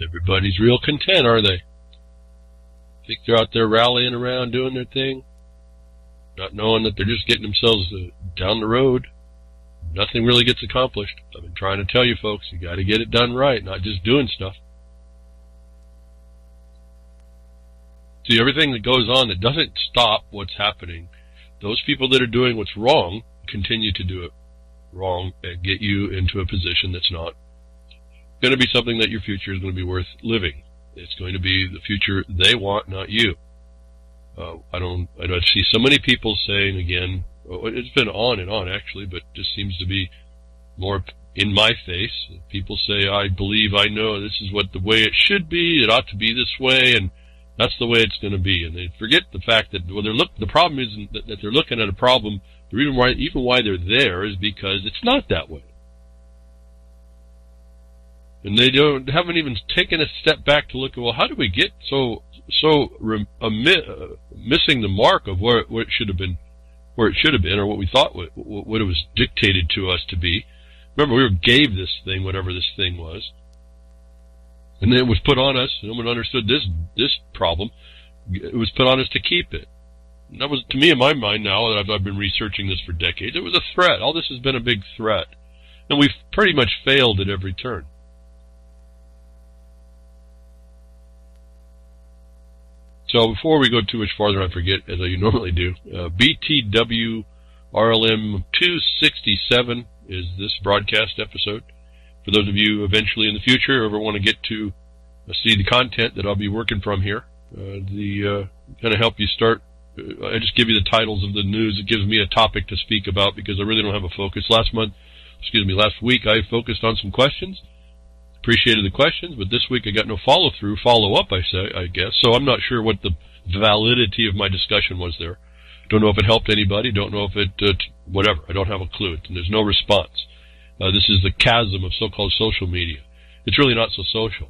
Everybody's real content, are they? Think they're out there rallying around doing their thing, not knowing that they're just getting themselves down the road. Nothing really gets accomplished. I've been trying to tell you folks, you got to get it done right, not just doing stuff. See, everything that goes on that doesn't stop what's happening, those people that are doing what's wrong continue to do it wrong and get you into a position that's not going to be something that your future is going to be worth living. It's going to be the future they want, not you. I see so many people saying again, it's been on and on actually, but just seems to be more in my face. People say, I believe I know this is what the way it should be, it ought to be this way, and that's the way it's going to be. And they forget the fact that the problem isn't that they're looking at a problem. The reason why, even why they're there, is because it's not that way. And they haven't even taken a step back to look at, well, how do we get missing the mark of where it should have been, or what we thought what it was dictated to us to be. Remember, we gave this thing whatever this thing was, and then it was put on us. No one understood this problem. It was put on us to keep it. And that was, to me, in my mind now that I've been researching this for decades, it was a threat. All this has been a big threat, and we've pretty much failed at every turn. So before we go too much farther, I forget, as I normally do, BTW RLM 267 is this broadcast episode. For those of you eventually in the future who ever want to get to see the content that I'll be working from here, kind of help you start. I just give you the titles of the news. It gives me a topic to speak about because I really don't have a focus. Last week I focused on some questions. Appreciated the questions, but this week I got no follow-up, I guess. So I'm not sure what the validity of my discussion was there. Don't know if it helped anybody. Don't know if it, whatever. I don't have a clue. And there's no response. This is the chasm of so-called social media. It's really not so social.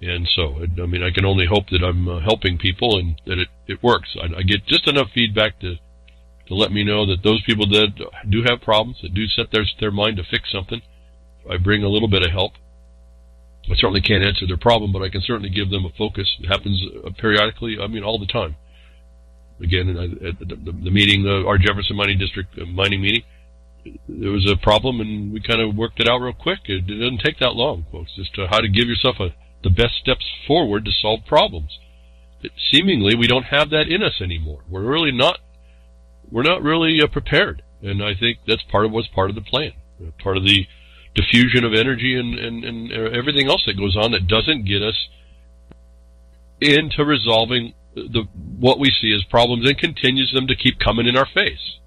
And so, I can only hope that I'm helping people and that it works. I get just enough feedback to let me know that those people that do have problems, that do set their mind to fix something, I bring a little bit of help. I certainly can't answer their problem, but I can certainly give them a focus. It happens periodically, all the time. Again, at the meeting, our Jefferson Mining District mining meeting, there was a problem, and we kind of worked it out real quick. It doesn't take that long, folks, just how to give yourself the best steps forward to solve problems. Seemingly, we don't have that in us anymore. We're not really prepared, and I think that's part of the plan, part of the diffusion of energy and everything else that goes on that doesn't get us into resolving what we see as problems and continues them to keep coming in our face.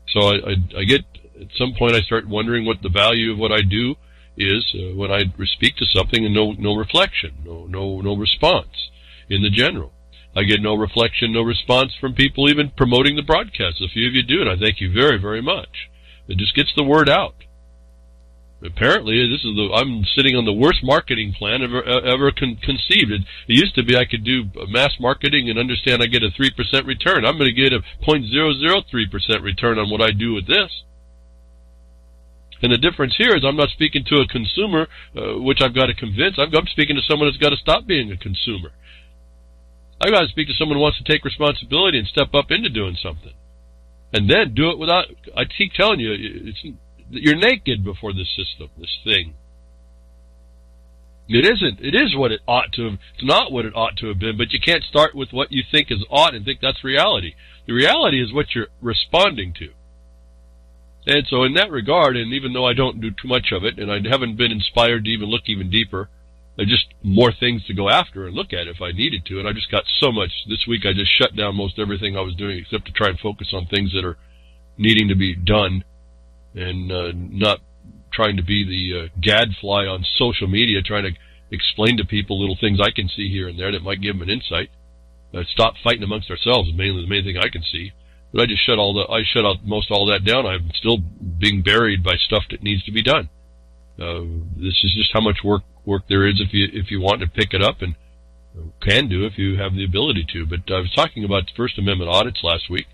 So I get, at some point I start wondering what the value of what I do is when I speak to something and no reflection, no response in the general. I get no reflection, no response from people even promoting the broadcast. A few of you do, and I thank you very, very much. It just gets the word out. Apparently, I'm sitting on the worst marketing plan ever conceived. It used to be I could do mass marketing and understand I get a 3% return. I'm going to get a 0.003% return on what I do with this. And the difference here is I'm not speaking to a consumer, which I've got to convince. I'm speaking to someone that's got to stop being a consumer. I've got to speak to someone who wants to take responsibility and step up into doing something. And then do it without, I keep telling you, you're naked before this system, this thing. It isn't. It is what it ought to have. It's not what it ought to have been, but you can't start with what you think is ought and think that's reality. The reality is what you're responding to. And so in that regard, and even though I don't do too much of it, and I haven't been inspired to even look even deeper, there's just more things to go after and look at if I needed to, and I just got so much. This week I just shut down most everything I was doing except to try and focus on things that are needing to be done and not trying to be the gadfly on social media, trying to explain to people little things I can see here and there that might give them an insight. Stop fighting amongst ourselves is mainly the main thing I can see. But I just shut out most all that down. I'm still being buried by stuff that needs to be done. This is just how much work there is if you want to pick it up, and can do if you have the ability to. But I was talking about First Amendment audits last week,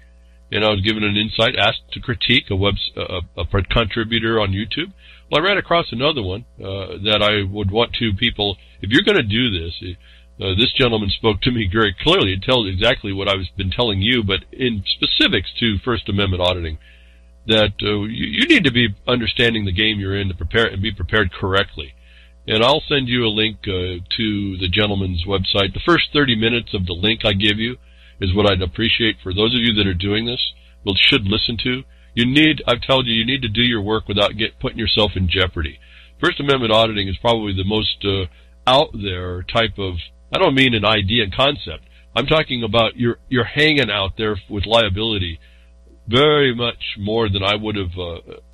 and I was given an insight, asked to critique a contributor on YouTube. Well, I ran across another one that I would want to people, if you're going to do this, this gentleman spoke to me very clearly. It tells exactly what I've been telling you, but in specifics to First Amendment auditing, that you need to be understanding the game you're in to prepare and be prepared correctly. And I'll send you a link to the gentleman's website. The first 30 minutes of the link I give you is what I'd appreciate for those of you that are doing this, should listen to. I've told you, you need to do your work without putting yourself in jeopardy. First Amendment auditing is probably the most out there type of, I don't mean an idea and concept. I'm talking about you're hanging out there with liability very much more than I would have,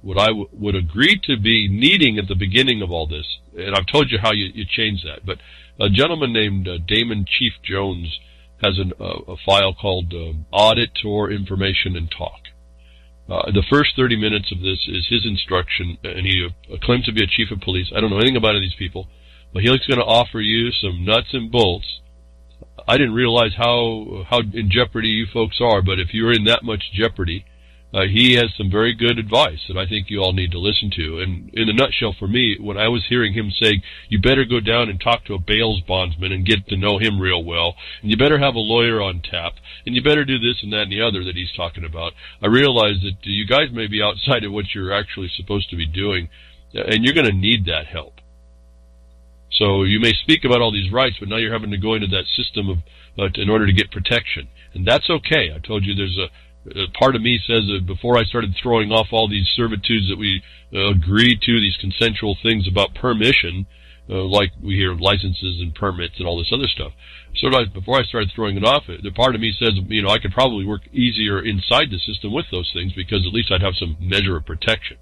what I would agree to be needing at the beginning of all this. And I've told you how you change that. But a gentleman named Damon Chief Jones has a file called Audit Information and Talk. The first 30 minutes of this is his instruction, and he claims to be a chief of police. I don't know anything about any of these people, but he's going to offer you some nuts and bolts. I didn't realize how in jeopardy you folks are, but if you're in that much jeopardy, he has some very good advice that I think you all need to listen to. And in a nutshell, for me, when I was hearing him saying, you better go down and talk to a bail bondsman and get to know him real well, and you better have a lawyer on tap, and you better do this and that and the other that he's talking about, I realized that you guys may be outside of what you're actually supposed to be doing, and you're going to need that help. So you may speak about all these rights, but now you're having to go into that system of in order to get protection. And that's okay. I told you there's a part of me says that before I started throwing off all these servitudes that we agreed to, these consensual things about permission, like we hear licenses and permits and all this other stuff. So before I started throwing it off, the part of me says, I could probably work easier inside the system with those things because at least I'd have some measure of protection.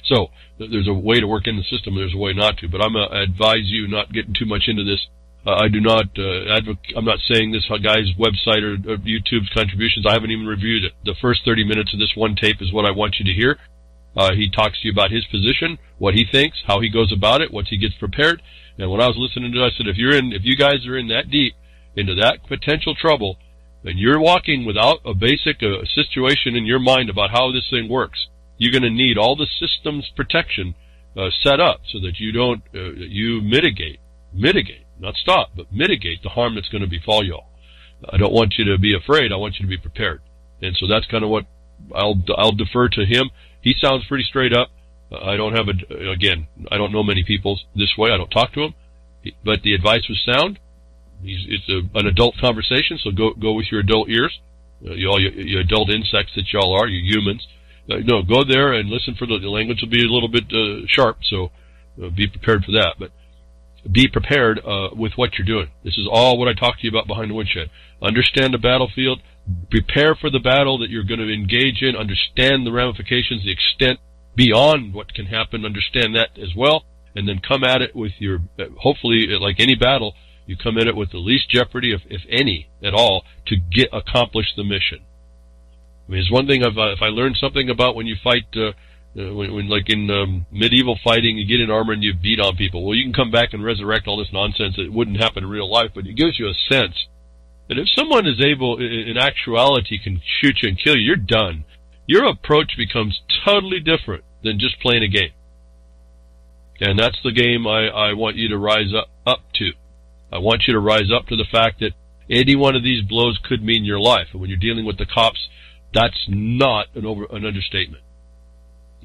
So there's a way to work in the system, and there's a way not to. But I advise you not getting too much into this. I do not I'm not saying this guy's website or YouTube's contributions. I haven't even reviewed it. The first 30 minutes of this one tape is what I want you to hear. He talks to you about his position, what he thinks, how he goes about it, once he gets prepared. And when I was listening to it, I said, if you guys are in that deep into that potential trouble, and you're walking without a basic situation in your mind about how this thing works, you're going to need all the systems protection set up so that you don't you mitigate, not stop, but mitigate the harm that's going to befall y'all. I don't want you to be afraid. I want you to be prepared. And so that's kind of what I'll defer to him. He sounds pretty straight up. I don't have I don't know many people this way. I don't talk to him, but the advice was sound. It's an adult conversation, so go with your adult ears. You adult insects that y'all are, you humans. No, go there and listen for the language will be a little bit sharp, so be prepared for that. But be prepared with what you're doing. This is all what I talked to you about behind the woodshed. Understand the battlefield. Prepare for the battle that you're going to engage in. Understand the ramifications, the extent beyond what can happen. Understand that as well. And then come at it with your, hopefully, like any battle, you come at it with the least jeopardy, if any at all, to accomplish the mission. I mean, it's one thing if I learned something about when you fight, when like in medieval fighting, you get in armor and you beat on people. Well, you can come back and resurrect all this nonsense. It wouldn't happen in real life, but it gives you a sense that if someone is able, in actuality, can shoot you and kill you, you're done. Your approach becomes totally different than just playing a game. And that's the game I want you to rise up to. I want you to rise up to the fact that any one of these blows could mean your life. And when you're dealing with the cops, that's not an understatement.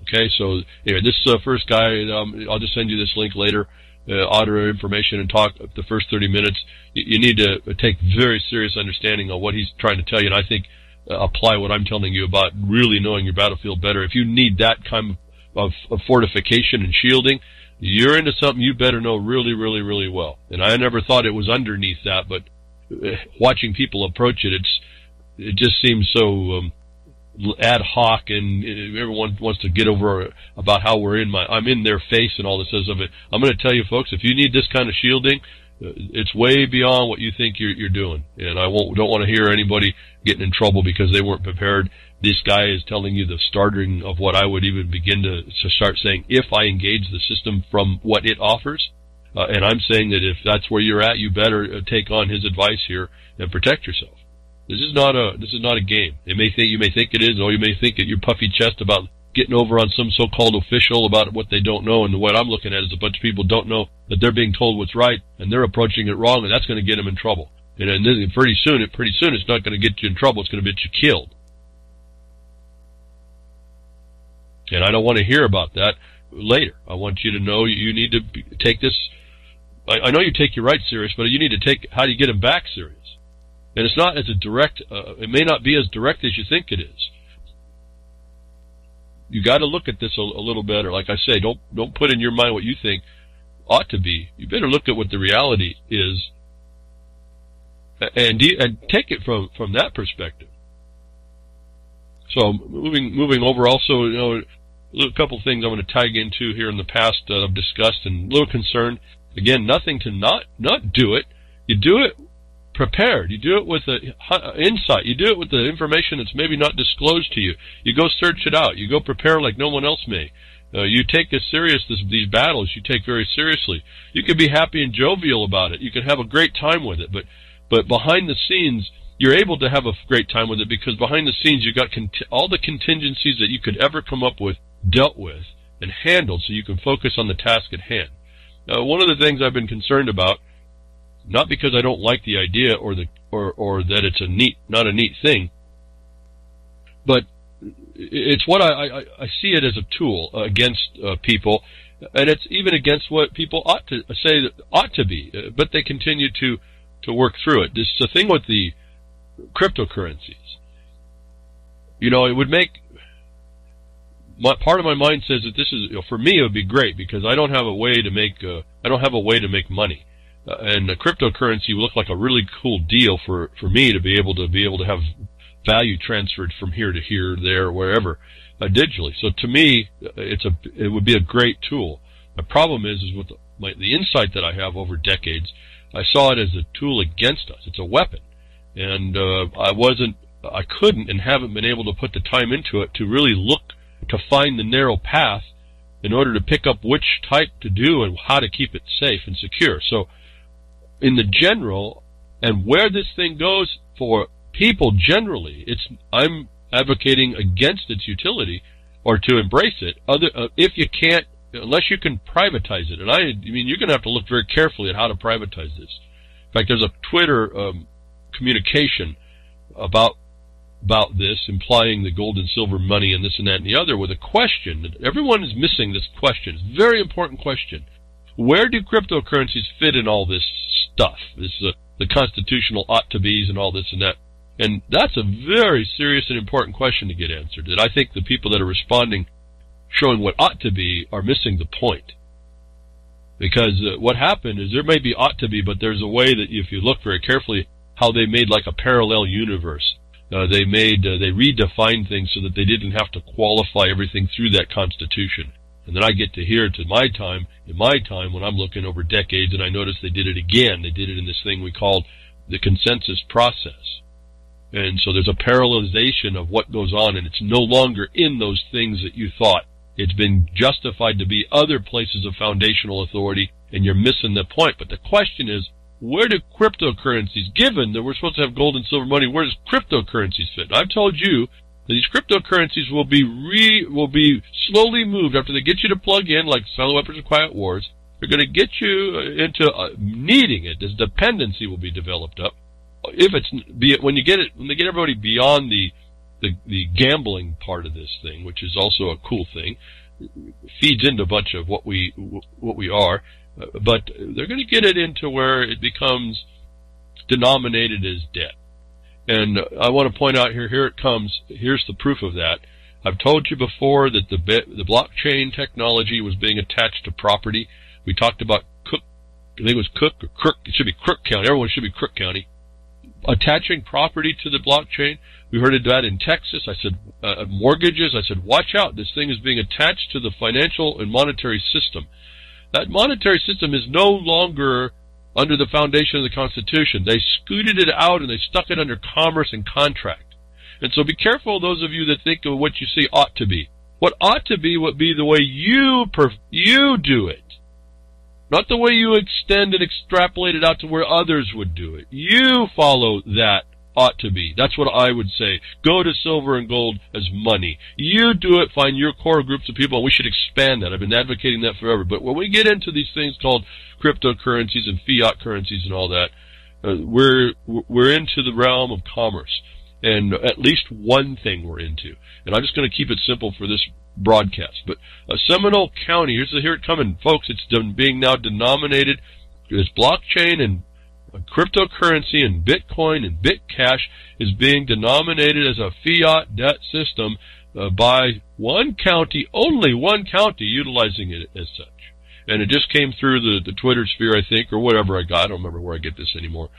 Okay, so anyway, this first guy, I'll just send you this link later. Auditor information and talk the first 30 minutes. You need to take very serious understanding of what he's trying to tell you, and I think apply what I'm telling you about really knowing your battlefield better. If you need that kind of fortification and shielding, you're into something you better know really, really, really well. And I never thought it was underneath that, but watching people approach it, it just seems so ad hoc, and everyone wants to get over about how I'm in their face and all this of it. I'm going to tell you, folks, if you need this kind of shielding, it's way beyond what you think you're doing. And I don't want to hear anybody getting in trouble because they weren't prepared. This guy is telling you the starting of what I would even begin to start saying if I engage the system from what it offers. And I'm saying that if that's where you're at, you better take on his advice here and protect yourself. This is not a game. You may think it is, or you may think at your puffy chest about getting over on some so-called official about what they don't know, and what I'm looking at is a bunch of people don't know that they're being told what's right, and they're approaching it wrong, and that's going to get them in trouble. And then pretty soon it's not going to get you in trouble, it's going to get you killed. And I don't want to hear about that later. I want you to know you need to take this. I know you take your rights serious, but you need to take how do you get them back serious. And it's not as a direct, it may not be as direct as you think it is. You got to look at this a little better. Like I say, don't put in your mind what you think ought to be. You better look at what the reality is, and take it from that perspective. So moving over, also, a couple things I want to tag into here in the past that I've discussed, and a little concerned. Again, nothing to not do it. You do it prepared. You do it with insight. You do it with the information that's maybe not disclosed to you. You go search it out. You go prepare like no one else may. You take these battles you take very seriously. You can be happy and jovial about it. You can have a great time with it, but behind the scenes, you're able to have a great time with it because behind the scenes you've got all the contingencies that you could ever come up with dealt with and handled, so you can focus on the task at hand. Now, one of the things I've been concerned about, not because I don't like the idea or that it's not a neat thing, but it's what I see it as a tool against people, and it's even against what people ought to be, but they continue to work through it. This is the thing with the cryptocurrencies. It would make part of my mind says that this is, for me, it would be great because I don't have a way to make money. And the cryptocurrency would look like a really cool deal for me to be able to have value transferred from here to here, there, wherever, digitally. So to me, it would be a great tool. The problem is with the insight that I have over decades, I saw it as a tool against us. It's a weapon, and I couldn't and haven't been able to put the time into it to really look to find the narrow path in order to pick up which type to do and how to keep it safe and secure. So in the general, and where this thing goes for people generally, I'm advocating against its utility or to embrace it. If you can't, unless you can privatize it, and I mean you're going to have to look very carefully at how to privatize this. In fact, there's a Twitter communication about this, implying the gold and silver money and this and that and the other, with a question. Everyone is missing this question. It's a very important question. Where do cryptocurrencies fit in all this stuff? This the constitutional ought-to-bes and all this and that. And that's a very serious and important question to get answered. And I think the people that are responding, showing what ought to be, are missing the point. Because what happened is there may be ought to be, but there's a way that if you look very carefully, how they made like a parallel universe. They redefined things so that they didn't have to qualify everything through that Constitution. And then I get to hear in my time, when I'm looking over decades, and I notice they did it again. They did it in this thing we called the consensus process. And so there's a parallelization of what goes on, and it's no longer in those things that you thought. It's been justified to be other places of foundational authority, and you're missing the point. But the question is, where do cryptocurrencies, given that we're supposed to have gold and silver money, where does cryptocurrencies fit? And I've told you that these cryptocurrencies will be slowly moved after they get you to plug in, like Silent Weapons and Quiet Wars. They're going to get you into needing it. This dependency will be developed up. When they get everybody beyond the gambling part of this thing, which is also a cool thing, feeds into a bunch of what we are. But they're going to get it into where it becomes denominated as debt. And I want to point out here it comes. Here's the proof of that. I've told you before that the blockchain technology was being attached to property. We talked about Cook. I think it was Cook or Crook. It should be Crook County. Everyone should be Crook County. Attaching property to the blockchain. We heard of that in Texas. I said mortgages. I said, watch out. This thing is being attached to the financial and monetary system. That monetary system is no longer under the foundation of the Constitution. They scooted it out and they stuck it under commerce and contract. And so be careful, those of you that think of what you see ought to be. What ought to be would be the way you do it. Not the way you extend and extrapolate it out to where others would do it. You follow that ought to be. That's what I would say. Go to silver and gold as money. You do it, find your core groups of people, and we should expand that. I've been advocating that forever. But when we get into these things called cryptocurrencies and fiat currencies and all that, we're into the realm of commerce. And at least one thing we're into. And I'm just going to keep it simple for this broadcast. But Seminole County, here's it coming. Folks, it's being now denominated as blockchain and cryptocurrency and Bitcoin and Bitcash is being denominated as a fiat debt system by one county, only one county utilizing it as such. And it just came through the Twitter sphere, I think, or whatever I got. I don't remember where I get this anymore.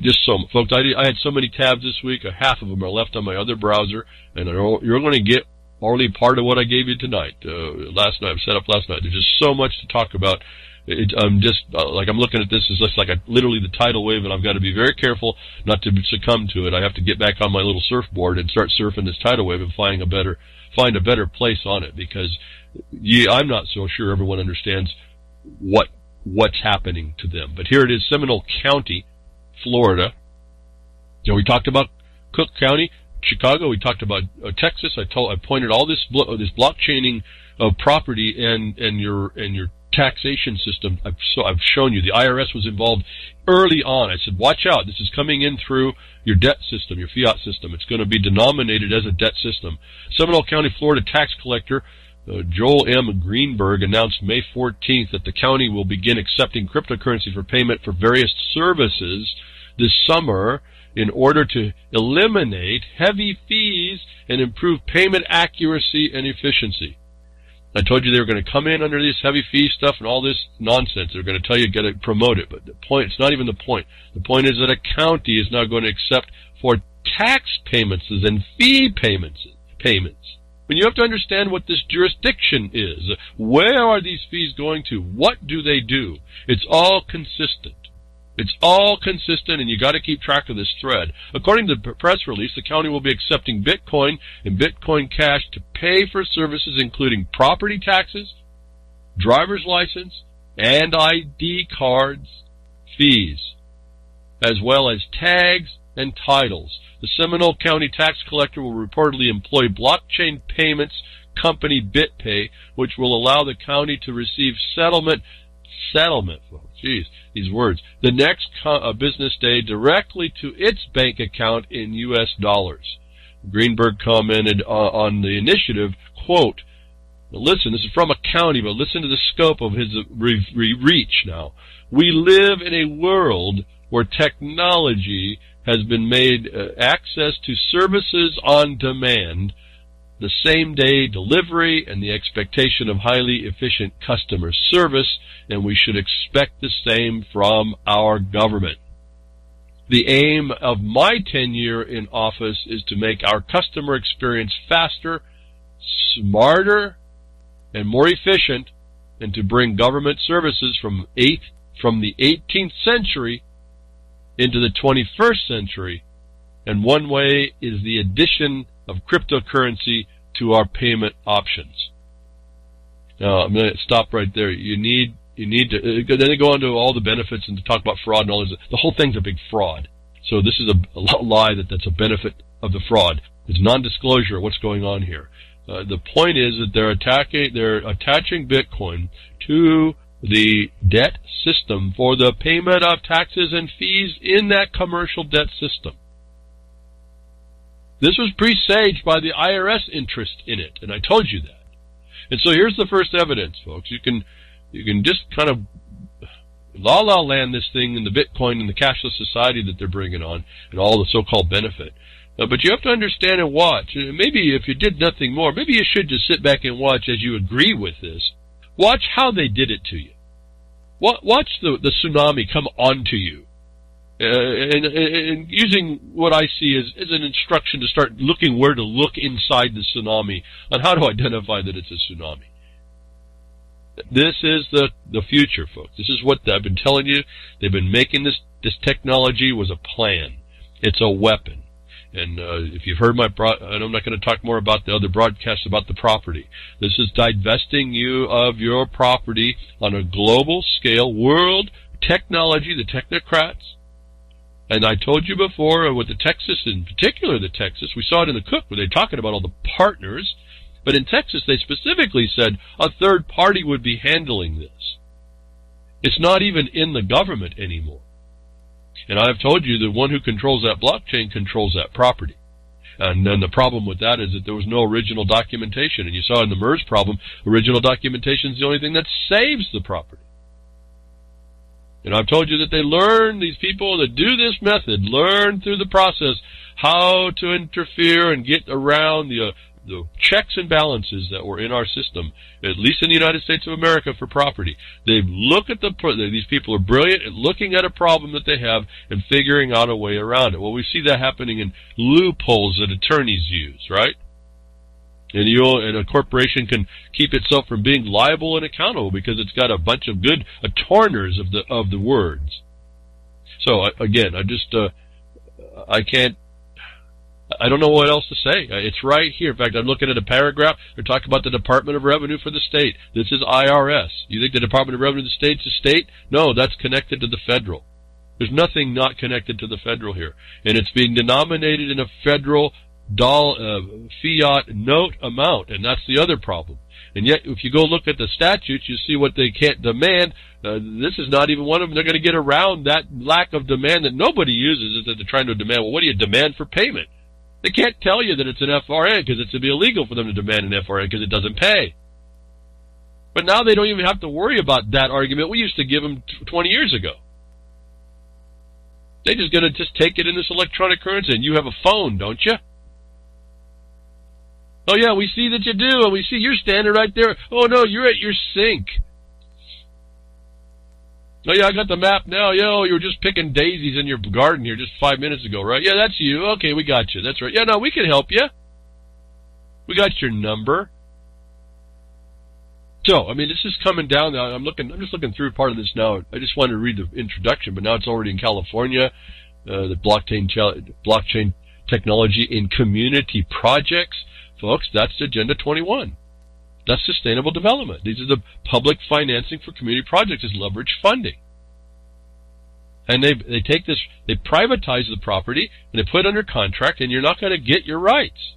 Just so, folks, I had so many tabs this week, half of them are left on my other browser, and you're going to get only part of what I gave you tonight. Last night, set up last night. There's just so much to talk about. I'm just, I'm looking at this as just like literally the tidal wave, and I've got to be very careful not to succumb to it. I have to get back on my little surfboard and start surfing this tidal wave and find a better place on it, because I'm not so sure everyone understands what's happening to them. But here it is, Seminole County, Florida. We talked about Cook County, Chicago. We talked about Texas. I pointed all this blockchaining of property and your taxation system. I've shown you the IRS was involved early on. I said, watch out. This is coming in through your debt system, your fiat system. It's going to be denominated as a debt system. Seminole County, Florida tax collector Joel M. Greenberg announced May 14th that the county will begin accepting cryptocurrency for payment for various services this summer in order to eliminate heavy fees and improve payment accuracy and efficiency. I told you they were going to come in under this heavy fee stuff and all this nonsense. They're going to tell you got to promote it, but the point, it's not even the point. The point is that a county is now going to accept for tax payments and fee payments. When you have to understand what this jurisdiction is, where are these fees going to? What do they do? It's all consistent. It's all consistent, and you got to keep track of this thread. According to the press release, the county will be accepting Bitcoin and Bitcoin Cash to pay for services including property taxes, driver's license, and ID cards fees, as well as tags and titles. The Seminole County tax collector will reportedly employ blockchain payments company BitPay, which will allow the county to receive settlement, jeez, these words, the next business day directly to its bank account in U.S. dollars. Greenberg commented on the initiative, quote, now listen, this is from a county, but listen to the scope of his reach now. We live in a world where technology has been made access to services on demand, the same-day delivery, and the expectation of highly efficient customer service, and we should expect the same from our government. The aim of my tenure in office is to make our customer experience faster, smarter, and more efficient, and to bring government services from the 18th century into the 21st century, and one way is the addition of cryptocurrency to our payment options. Now, I'm going to stop right there. You need to, then they go on to all the benefits and to talk about fraud and all this. The whole thing's a big fraud. So this is a lie that's a benefit of the fraud. It's non-disclosure of what's going on here. The point is that they're attaching Bitcoin to the debt system for the payment of taxes and fees in that commercial debt system. This was presaged by the IRS interest in it, and I told you that. And so here's the first evidence, folks. You can just kind of la-la land this thing in the Bitcoin and the cashless society that they're bringing on and all the so-called benefit. But you have to understand and watch. Maybe if you did nothing more, maybe you should just sit back and watch as you agree with this. Watch how they did it to you. Watch the tsunami come onto you. And using what I see as an instruction to start looking where to look inside the tsunami on how to identify that it's a tsunami. This is the future, folks. This is what I've been telling you. They've been making this technology was a plan. It's a weapon. And if you've heard and I'm not going to talk more about the other broadcasts about the property. This is divesting you of your property on a global scale, world technology, the technocrats, And I told you before with the Texas, in particular the Texas, we saw it in the Cook where they're talking about all the partners, but in Texas they specifically said a third party would be handling this. It's not even in the government anymore. And I've told you the one who controls that blockchain controls that property. And then the problem with that is that there was no original documentation. And you saw in the MERS problem, original documentation is the only thing that saves the property. And I've told you that they learn, these people that do this method, learn through the process how to interfere and get around the checks and balances that were in our system, at least in the United States of America, for property. They look at these people are brilliant at looking at a problem that they have and figuring out a way around it. Well, we see that happening in loopholes that attorneys use, right? And a corporation can keep itself from being liable and accountable because it's got a bunch of good attorneys of the words. So again, I don't know what else to say. It's right here. In fact, I'm looking at a paragraph. They're talking about the Department of Revenue for the state. This is IRS. You think the Department of Revenue of the state's a state? No, that's connected to the federal. There's nothing not connected to the federal here. And it's being denominated in a federal fiat note amount, and that's the other problem. And yet, if you go look at the statutes, you see what they can't demand. This is not even one of them. They're going to get around that lack of demand that nobody uses, is that they're trying to demand. Well, what do you demand for payment? They can't tell you that it's an FRN because it's be illegal for them to demand an FRN because it doesn't pay. But now they don't even have to worry about that argument we used to give them 20 years ago. They're just going to just take it in this electronic currency. And you have a phone, don't you? Oh, yeah, we see that you do, and we see you're standing right there. Oh, no, you're at your sink. Oh, yeah, I got the map now. Yo, you were just picking daisies in your garden here just 5 minutes ago, right? Yeah, that's you. Okay, we got you. That's right. Yeah, no, we can help you. We got your number. So, I mean, this is coming down now. I'm just looking through part of this now. I just wanted to read the introduction, but now it's already in California. The blockchain technology in community projects. Folks, that's Agenda 21. That's sustainable development. These are the public financing for community projects is leverage funding. And they take this, they privatize the property, and they put it under contract, and you're not going to get your rights.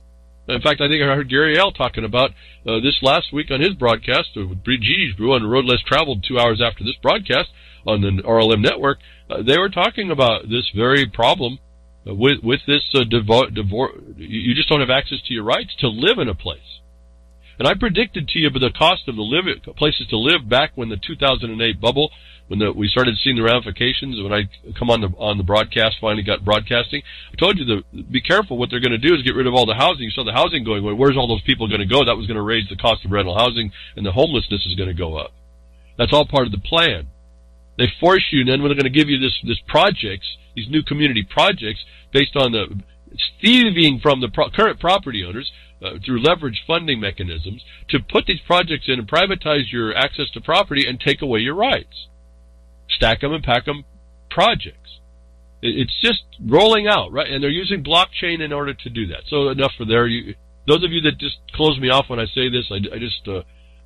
In fact, I think I heard Gary L. talking about this last week on his broadcast with Gigi's Brew on the Road Less Traveled 2 hours after this broadcast on the RLM network. They were talking about this very problem with this you just don't have access to your rights to live in a place. And I predicted to you the cost of the places to live back when the 2008 bubble, when we started seeing the ramifications, when I come on the broadcast, finally got broadcasting. I told you be careful. What they're going to do is get rid of all the housing. You saw the housing going away. Where's all those people going to go? That was going to raise the cost of rental housing, and the homelessness is going to go up. That's all part of the plan. They force you, and then when they're going to give you this projects, these new community projects, based on the thieving from the current property owners, through leverage funding mechanisms, to put these projects in and privatize your access to property and take away your rights. Stack them and pack them projects. It's just rolling out, right? And they're using blockchain in order to do that. So enough for there. Those of you that just close me off when I say this,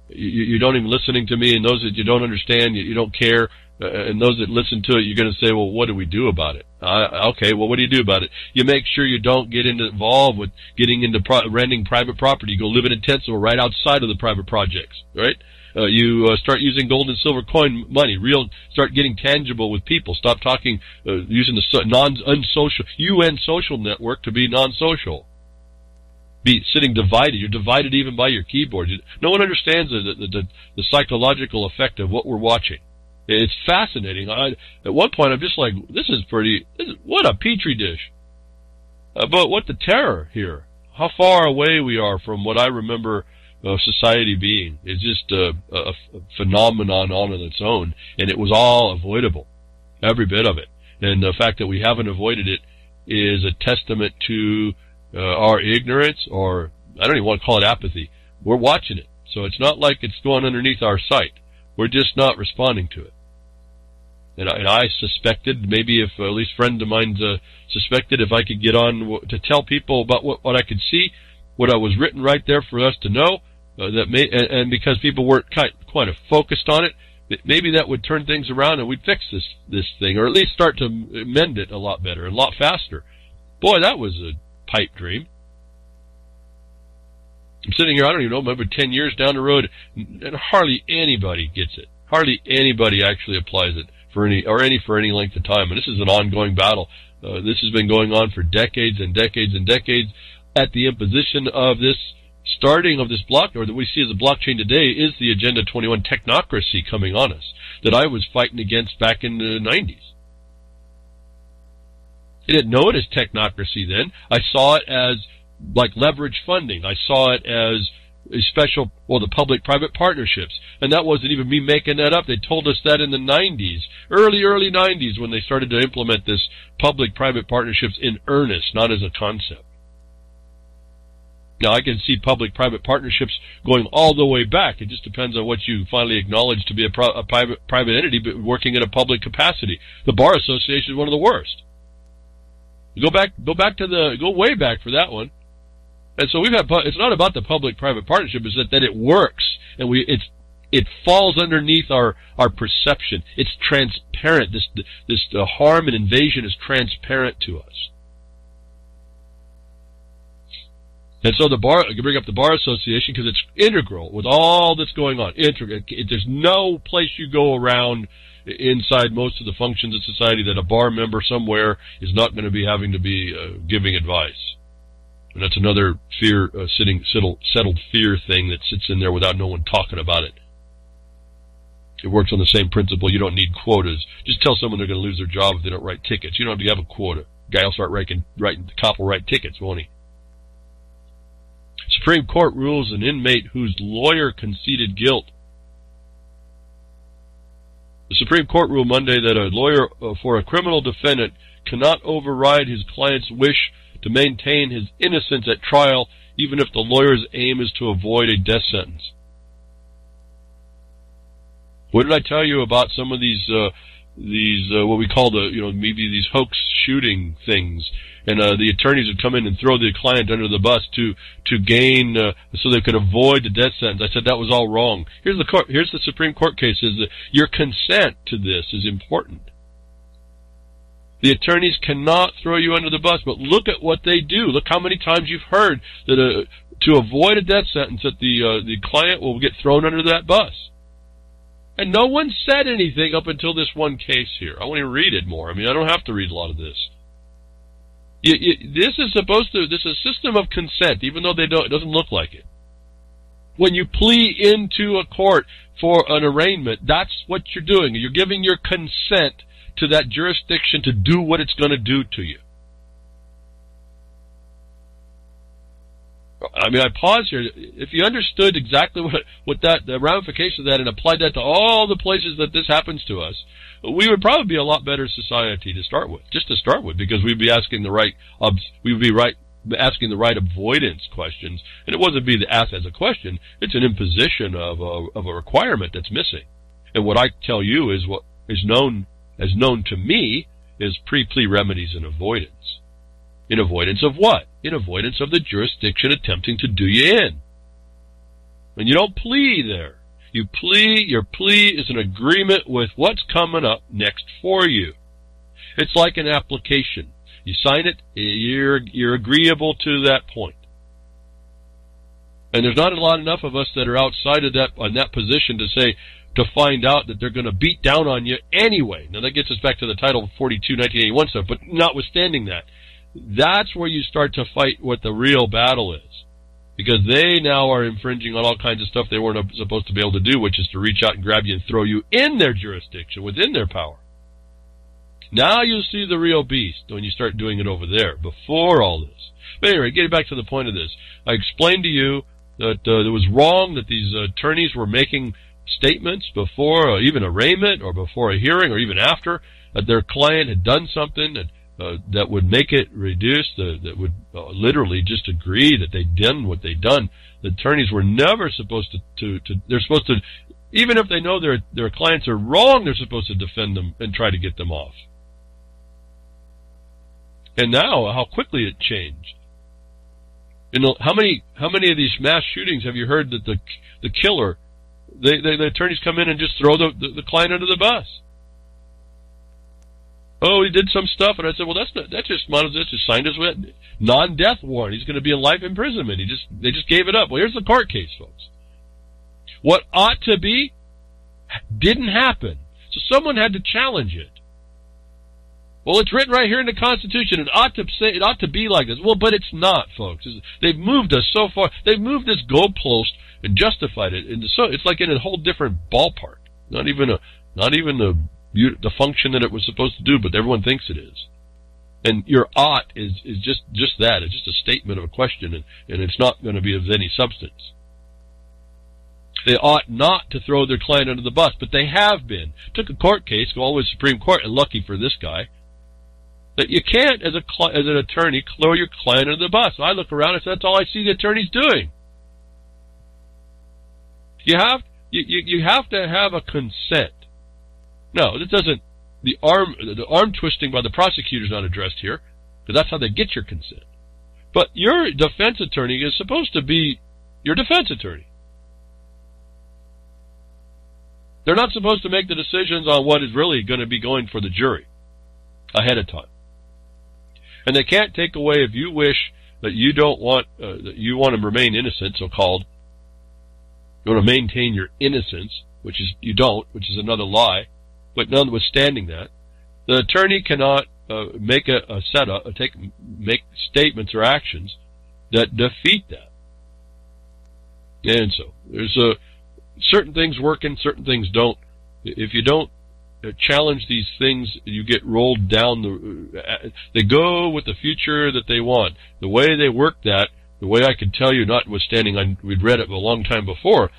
you don't even listening to me, and those that you don't understand, you don't care, and those that listen to it, you're going to say, well, what do we do about it? Okay, well, what do you do about it? You make sure you don't get involved with getting into renting private property. You go live in intensive right outside of the private projects, right? You start using gold and silver coin money. Start getting tangible with people. Stop talking, using the unsocial UN social network to be non-social. Be sitting divided. You're divided even by your keyboard. No one understands the psychological effect of what we're watching. It's fascinating. At one point, I'm just like, what a petri dish. But what the terror here. How far away we are from what I remember society being. It's just a phenomenon on its own. And it was all avoidable. Every bit of it. And the fact that we haven't avoided it is a testament to our ignorance, or I don't even want to call it apathy. We're watching it. So it's not like it's going underneath our sight. We're just not responding to it. And I suspected, maybe if at least friend of mine suspected, if I could get on to tell people about what I could see, what I was written right there for us to know, and because people weren't quite focused on it, maybe that would turn things around and we'd fix this thing, or at least start to mend it a lot better, a lot faster. Boy, that was a pipe dream. I'm sitting here, I don't even know, maybe 10 years down the road, and hardly anybody gets it. Hardly anybody actually applies it for any length of time. And this is an ongoing battle. This has been going on for decades and decades and decades. At the imposition of this starting of this block, or that we see as a blockchain today, is the Agenda 21 technocracy coming on us that I was fighting against back in the 90s. I didn't know it as technocracy then. I saw it as like leverage funding. I saw it as a special, the public-private partnerships. And that wasn't even me making that up. They told us that in the 90s, early 90s, when they started to implement this public-private partnerships in earnest, not as a concept. Now, I can see public-private partnerships going all the way back. It just depends on what you finally acknowledge to be a private entity, but working in a public capacity. The Bar Association is one of the worst. Go way back for that one. And so it's not about the public-private partnership, it's that it works, and it falls underneath our perception. It's transparent. This harm and invasion is transparent to us. And so you bring up the Bar Association because it's integral with all that's going on. There's no place you go around inside most of the functions of society that a bar member somewhere is not going to be having to be giving advice. And that's another settled fear thing that sits in there without no one talking about it. It works on the same principle. You don't need quotas. Just tell someone they're going to lose their job if they don't write tickets. You don't have to have a quota. Guy will start writing, the cop will write tickets, won't he? Supreme Court rules an inmate whose lawyer conceded guilt. The Supreme Court ruled Monday that a lawyer for a criminal defendant cannot override his client's wish to maintain his innocence at trial, even if the lawyer's aim is to avoid a death sentence. What did I tell you about some of these what we call maybe these hoax shooting things? And the attorneys would come in and throw the client under the bus to gain so they could avoid the death sentence. I said that was all wrong. Here's the Supreme Court case: is that your consent to this is important. The attorneys cannot throw you under the bus, but look at what they do. Look how many times you've heard that to avoid a death sentence, that the client will get thrown under that bus. And no one said anything up until this one case here. I want to read it more. I mean, I don't have to read a lot of this. This is a system of consent, even though it doesn't look like it. When you plea into a court for an arraignment, that's what you're doing. You're giving your consent to that jurisdiction to do what it's going to do to you. I mean, I pause here. If you understood exactly the ramifications of that and applied that to all the places that this happens to us, we would probably be a lot better society to start with, because we'd be asking the right avoidance questions, and it wasn't being asked as a question. It's an imposition of a requirement that's missing. And what I tell you is what is known to me is pre-plea remedies and avoidance. In avoidance of what? In avoidance of the jurisdiction attempting to do you in. And you don't plea there. Your plea is an agreement with what's coming up next for you. It's like an application. You sign it, you're agreeable to that point. And there's not enough of us that are outside of that position to find out that they're going to beat down on you anyway. Now that gets us back to the Title 42, 1981 stuff, but notwithstanding that, that's where you start to fight what the real battle is. Because they now are infringing on all kinds of stuff they weren't supposed to be able to do, which is to reach out and grab you and throw you in their jurisdiction, within their power. Now you'll see the real beast when you start doing it over there, before all this. But anyway, getting back to the point of this, I explained to you that it was wrong that these attorneys were making statements before even arraignment or before a hearing or even after that their client had done something that would make it reduced, that would literally just agree that they'd done what they'd done. The attorneys were never supposed to they're supposed to, even if they know their clients are wrong, they're supposed to defend them and try to get them off. And now, how quickly it changed. You know, how many of these mass shootings have you heard that the killer the attorneys come in and just throw the client under the bus. Oh, he did some stuff, and I said, well, that's just signed his non-death warrant. He's going to be in life imprisonment. They just gave it up. Well, here's the court case, folks. What ought to be didn't happen, so someone had to challenge it. Well, it's written right here in the Constitution. It ought to be like this. Well, but it's not, folks. They've moved us so far. They've moved this goalpost and justified it. So it's like in a whole different ballpark. Not even the function that it was supposed to do, but everyone thinks it is. And your ought is just that. It's just a statement of a question, and it's not going to be of any substance. They ought not to throw their client under the bus, but they have been. Took a court case, go all the way to the Supreme Court, and lucky for this guy, that you can't, as an attorney, throw your client under the bus. I look around and say, that's all I see the attorneys doing. You have to have a consent. No, it doesn't. The arm twisting by the prosecutor is not addressed here, because that's how they get your consent. But your defense attorney is supposed to be your defense attorney. They're not supposed to make the decisions on what is really going to be going for the jury ahead of time. And they can't take away if you wish that you don't want that you want to remain innocent, so-called. You want to maintain your innocence, which is you don't, which is another lie. But notwithstanding that, the attorney cannot make a setup, make statements or actions that defeat that. And so there's certain things work and certain things don't. If you don't challenge these things, you get rolled down they go with the future that they want. The way they work that, the way I could tell you, notwithstanding we'd read it a long time before,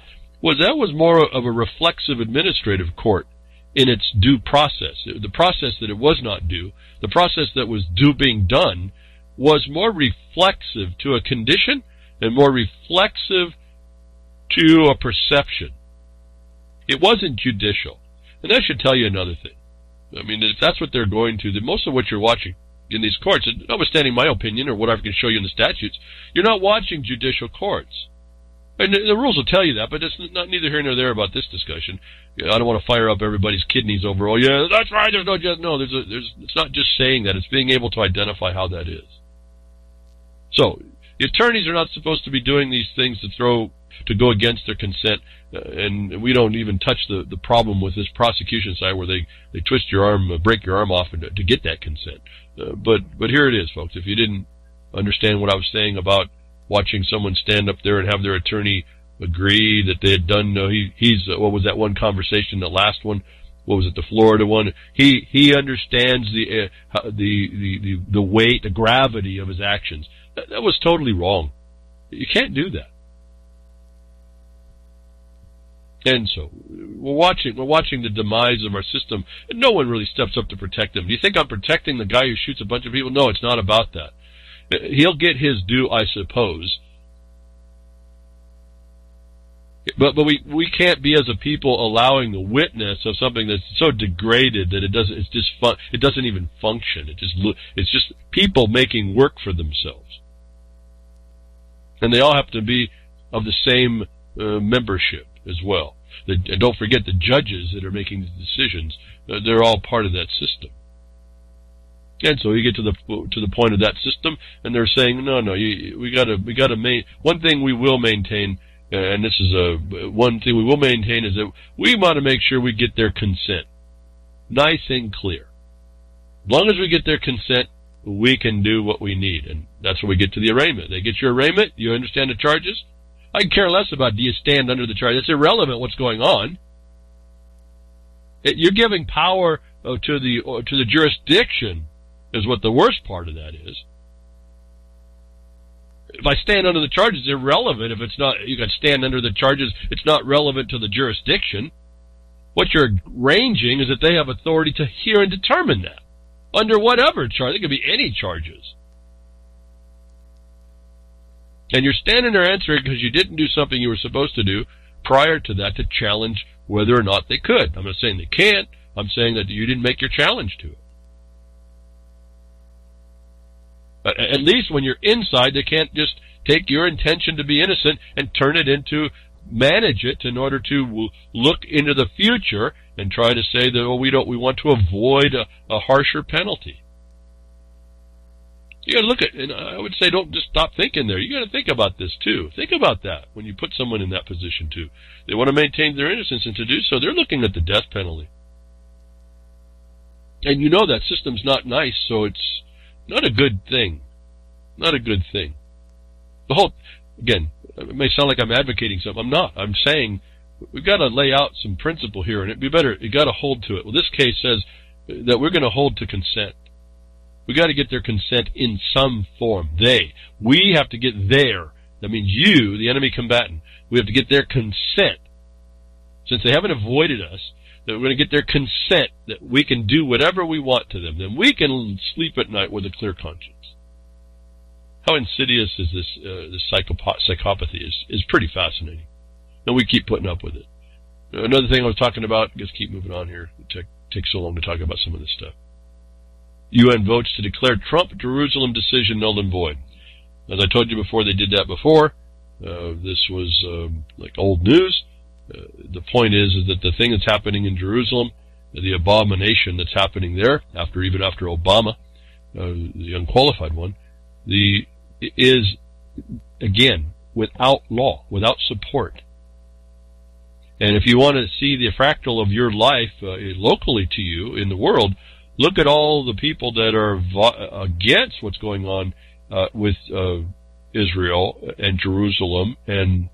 was more of a reflexive administrative court in its due process. The process that it was not due, the process that was due being done, was more reflexive to a condition and more reflexive to a perception. It wasn't judicial. And that should tell you another thing. I mean, if that's what they're going to, then most of what you're watching in these courts, and notwithstanding my opinion or what I can show you in the statutes, you're not watching judicial courts. And the rules will tell you that, but it's not neither here nor there about this discussion. I don't want to fire up everybody's kidneys over, oh yeah, that's right, there's no judge. No, it's not just saying that, it's being able to identify how that is. So, the attorneys are not supposed to be doing these things to go against their consent, and we don't even touch the problem with this prosecution side where they twist your arm, break your arm off to get that consent. But here it is, folks. If you didn't understand what I was saying about watching someone stand up there and have their attorney agree that they had done, what was that one conversation, the last one? What was it, the Florida one? He understands the weight, the gravity of his actions. That was totally wrong. You can't do that. And so, we're watching the demise of our system, and no one really steps up to protect them. Do you think I'm protecting the guy who shoots a bunch of people? No, it's not about that. He'll get his due, I suppose. But we can't be, as a people, allowing the witness of something that's so degraded that it doesn't even function. It's just people making work for themselves. And they all have to be of the same membership as well. And don't forget the judges that are making the decisions. They're all part of that system. And so you get to the point of that system, and they're saying, no, we gotta one thing we will maintain, and this is one thing we will maintain, is that we want to make sure we get their consent, nice and clear. As long as we get their consent, we can do what we need, and that's where we get to the arraignment. They get your arraignment. You understand the charges. I can care less about do you stand under the charge. It's irrelevant what's going on. You're giving power to the jurisdiction is what the worst part of that is. If I stand under the charges, it's irrelevant. If it's not, you can stand under the charges, it's not relevant to the jurisdiction. What you're arranging is that they have authority to hear and determine that. Under whatever charge. There could be any charges. And you're standing there answering because you didn't do something you were supposed to do prior to that to challenge whether or not they could. I'm not saying they can't. I'm saying that you didn't make your challenge to it. At least when you're inside, they can't just take your intention to be innocent and turn it into manage it in order to look into the future and try to say that, oh, we want to avoid a harsher penalty. You got to look at, and I would say don't just stop thinking there. You got to think about this too. Think about that when you put someone in that position too. They want to maintain their innocence, and to do so, they're looking at the death penalty. And you know that system's not nice, so it's not a good thing. Not a good thing. The whole, again, it may sound like I'm advocating something. I'm not. I'm saying we've got to lay out some principle here, and you got to hold to it. Well, this case says that we're going to hold to consent. We got to get their consent in some form. We have to get there. That means you, the enemy combatant, we have to get their consent. Since they haven't avoided us, that we're going to get their consent that we can do whatever we want to them. Then we can sleep at night with a clear conscience. How insidious is this psychopathy is pretty fascinating. And we keep putting up with it. Another thing I was talking about, just keep moving on here. It takes so long to talk about some of this stuff. UN votes to declare Trump Jerusalem decision null and void. As I told you before, they did that before. This was like old news. The point is that the thing that's happening in Jerusalem, the abomination that's happening there, even after Obama, the unqualified one, is again without law, without support. And if you want to see the fractal of your life locally to you in the world, look at all the people that are against what's going on with Israel and Jerusalem and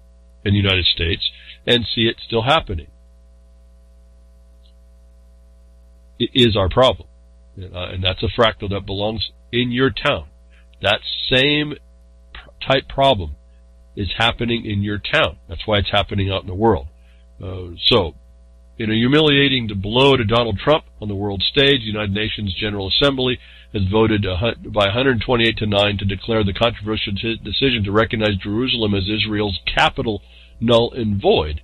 the United States, and see it still happening. It is our problem. And that's a fractal that belongs in your town. That same type problem is happening in your town. That's why it's happening out in the world. So, in a humiliating blow to Donald Trump on the world stage, the United Nations General Assembly has voted by 128 to 9 to declare the controversial decision to recognize Jerusalem as Israel's capital null and void.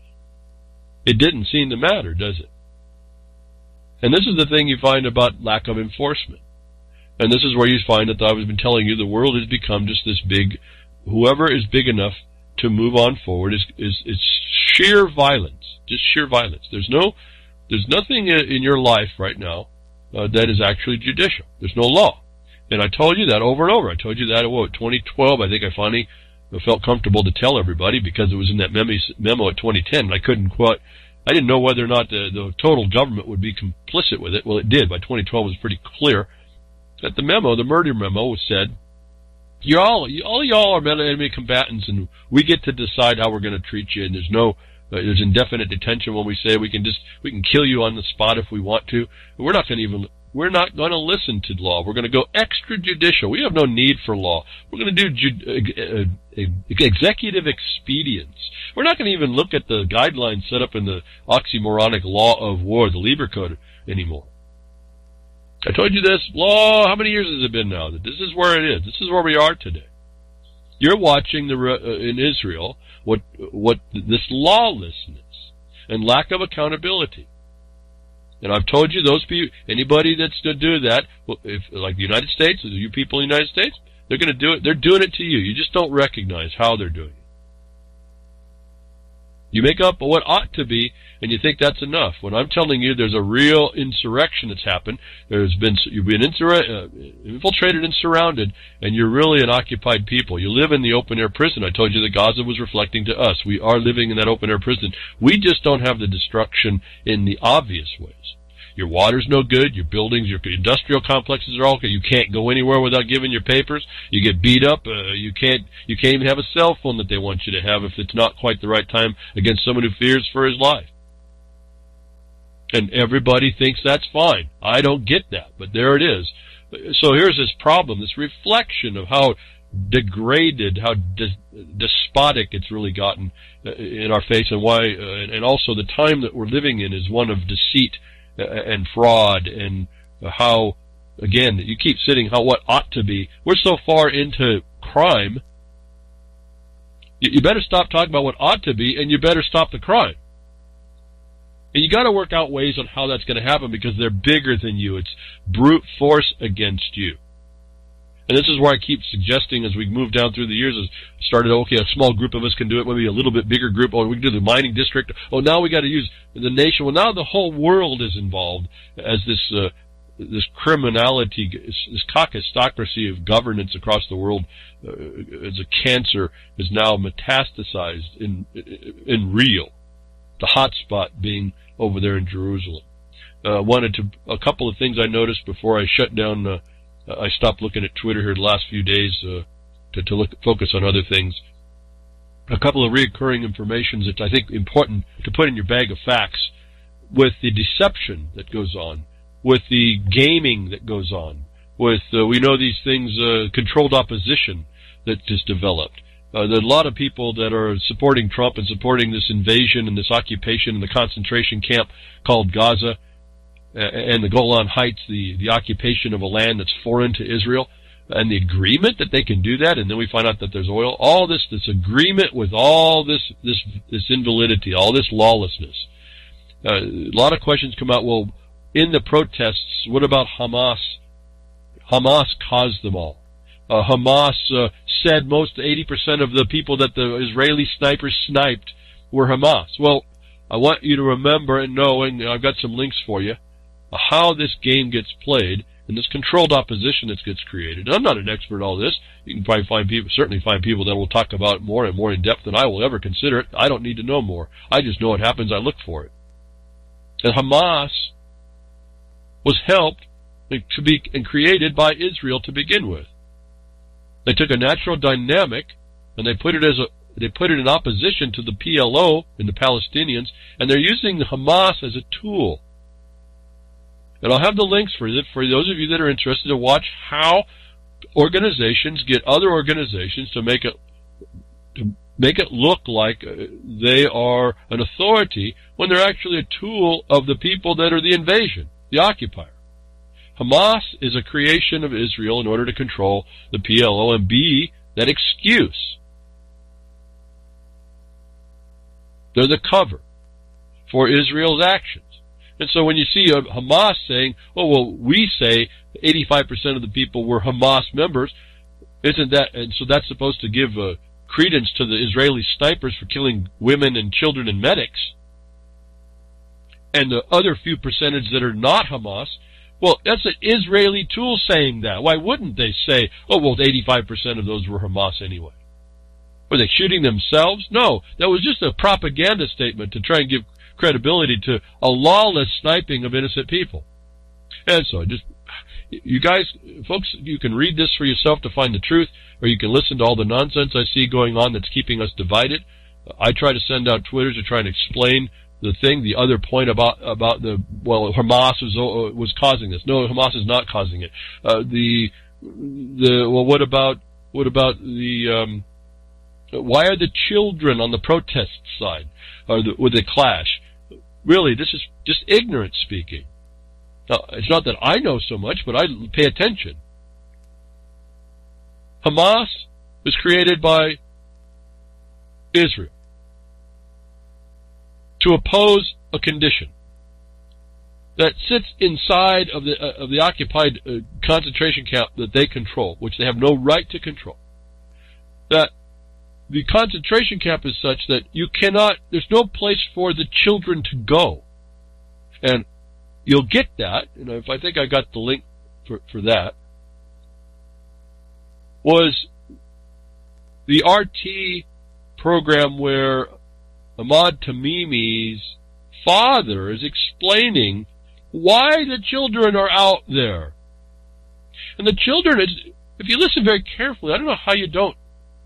It didn't seem to matter, does it? And this is the thing you find about lack of enforcement. And this is where you find that I've been telling you the world has become just this big, whoever is big enough to move on forward is sheer violence, just sheer violence. There's nothing in your life right now that is actually judicial. There's no law. And I told you that over and over. I told you that in 2012. I think I finally felt comfortable to tell everybody because it was in that memo at 2010. And I didn't know whether or not the total government would be complicit with it. Well, it did. By 2012, it was pretty clear that the murder memo, said, all y'all are enemy combatants, and we get to decide how we're going to treat you. And there's indefinite detention when we say we can kill you on the spot if we want to. We're not going to listen to law. We're going to go extrajudicial. We have no need for law. We're going to do executive expedience. We're not going to even look at the guidelines set up in the oxymoronic law of war, the Lieber Code, anymore. I told you this law, how many years has it been now? That this is where it is. This is where we are today. You're watching in Israel what this lawlessness and lack of accountability. And I've told you those people, anybody that's to do that, like the United States, you people in the United States, they're going to do it. They're doing it to you. You just don't recognize how they're doing it. You make up what ought to be, and you think that's enough. When I'm telling you there's a real insurrection that's happened, you've been infiltrated and surrounded, and you're really an occupied people. You live in the open-air prison. I told you that Gaza was reflecting to us. We are living in that open-air prison. We just don't have the destruction in the obvious ways. Your water's no good. Your buildings, your industrial complexes are all okay. You can't go anywhere without giving your papers. You get beat up. You can't even have a cell phone that they want you to have if it's not quite the right time against someone who fears for his life. And everybody thinks that's fine. I don't get that, but there it is. So here's this problem, this reflection of how degraded, how despotic it's really gotten in our face, and why, and also the time that we're living in is one of deceit and fraud, and how, again, you keep sitting what ought to be. We're so far into crime, you better stop talking about what ought to be, and you better stop the crime. And you got to work out ways on how that's going to happen, because they're bigger than you. It's brute force against you. And this is where I keep suggesting as we move down through the years, is started, okay, a small group of us can do it, maybe a little bit bigger group, oh, we can do the mining district, oh, now we got to use the nation. Well, now the whole world is involved as this criminality, this caucusocracy of governance across the world as a cancer is now metastasized in real. The hot spot being over there in Jerusalem. A couple of things I noticed before I shut down, I stopped looking at Twitter here the last few days to focus on other things. A couple of recurring informations that I think important to put in your bag of facts with the deception that goes on, with the gaming that goes on, with, we know these things, controlled opposition that is developed. There are a lot of people that are supporting Trump and supporting this invasion and this occupation in the concentration camp called Gaza and the Golan Heights, the occupation of a land that's foreign to Israel, and the agreement that they can do that, and then we find out that there's oil. All this agreement with all this invalidity, all this lawlessness. A lot of questions come out. Well, in the protests, what about Hamas? Hamas caused them all. Hamas said most 80% of the people that the Israeli snipers sniped were Hamas. Well, I want you to remember and know, and I've got some links for you, how this game gets played and this controlled opposition that gets created. I'm not an expert in all this. You can probably certainly find people that will talk about it more and more in depth than I will ever consider it. I don't need to know more. I just know it happens. I look for it. And Hamas was helped to be and created by Israel to begin with. They took a natural dynamic and they put it in opposition to the PLO and the Palestinians, and they're using Hamas as a tool. And I'll have the links for those of you that are interested to watch how organizations get other organizations to make it look like they are an authority when they're actually a tool of the people that are the invasion, the occupier. Hamas is a creation of Israel in order to control the PLO and be that excuse. They're the cover for Israel's actions. And so when you see Hamas saying, oh, well, we say 85% of the people were Hamas members, isn't that, and so that's supposed to give credence to the Israeli snipers for killing women and children and medics, and the other few percentage that are not Hamas, well, that's an Israeli tool saying that. Why wouldn't they say, oh, well, 85% of those were Hamas anyway? Were they shooting themselves? No, that was just a propaganda statement to try and give credibility to a lawless sniping of innocent people. And so you guys, folks, you can read this for yourself to find the truth, or you can listen to all the nonsense I see going on that's keeping us divided. I try to send out Twitters to try and explain the thing, the other point about Hamas was causing this. No, Hamas is not causing it. What about the why are the children on the protest side, or with the clash? Really, this is just ignorance speaking. Now, it's not that I know so much, but I pay attention. Hamas was created by Israel to oppose a condition that sits inside of the occupied concentration camp that they control, which they have no right to control. That the concentration camp is such that there's no place for the children to go. And you'll get that, if I think I got the link for that, was the RT program where Ahmad Tamimi's father is explaining why the children are out there. And the children, if you listen very carefully, I don't know how you don't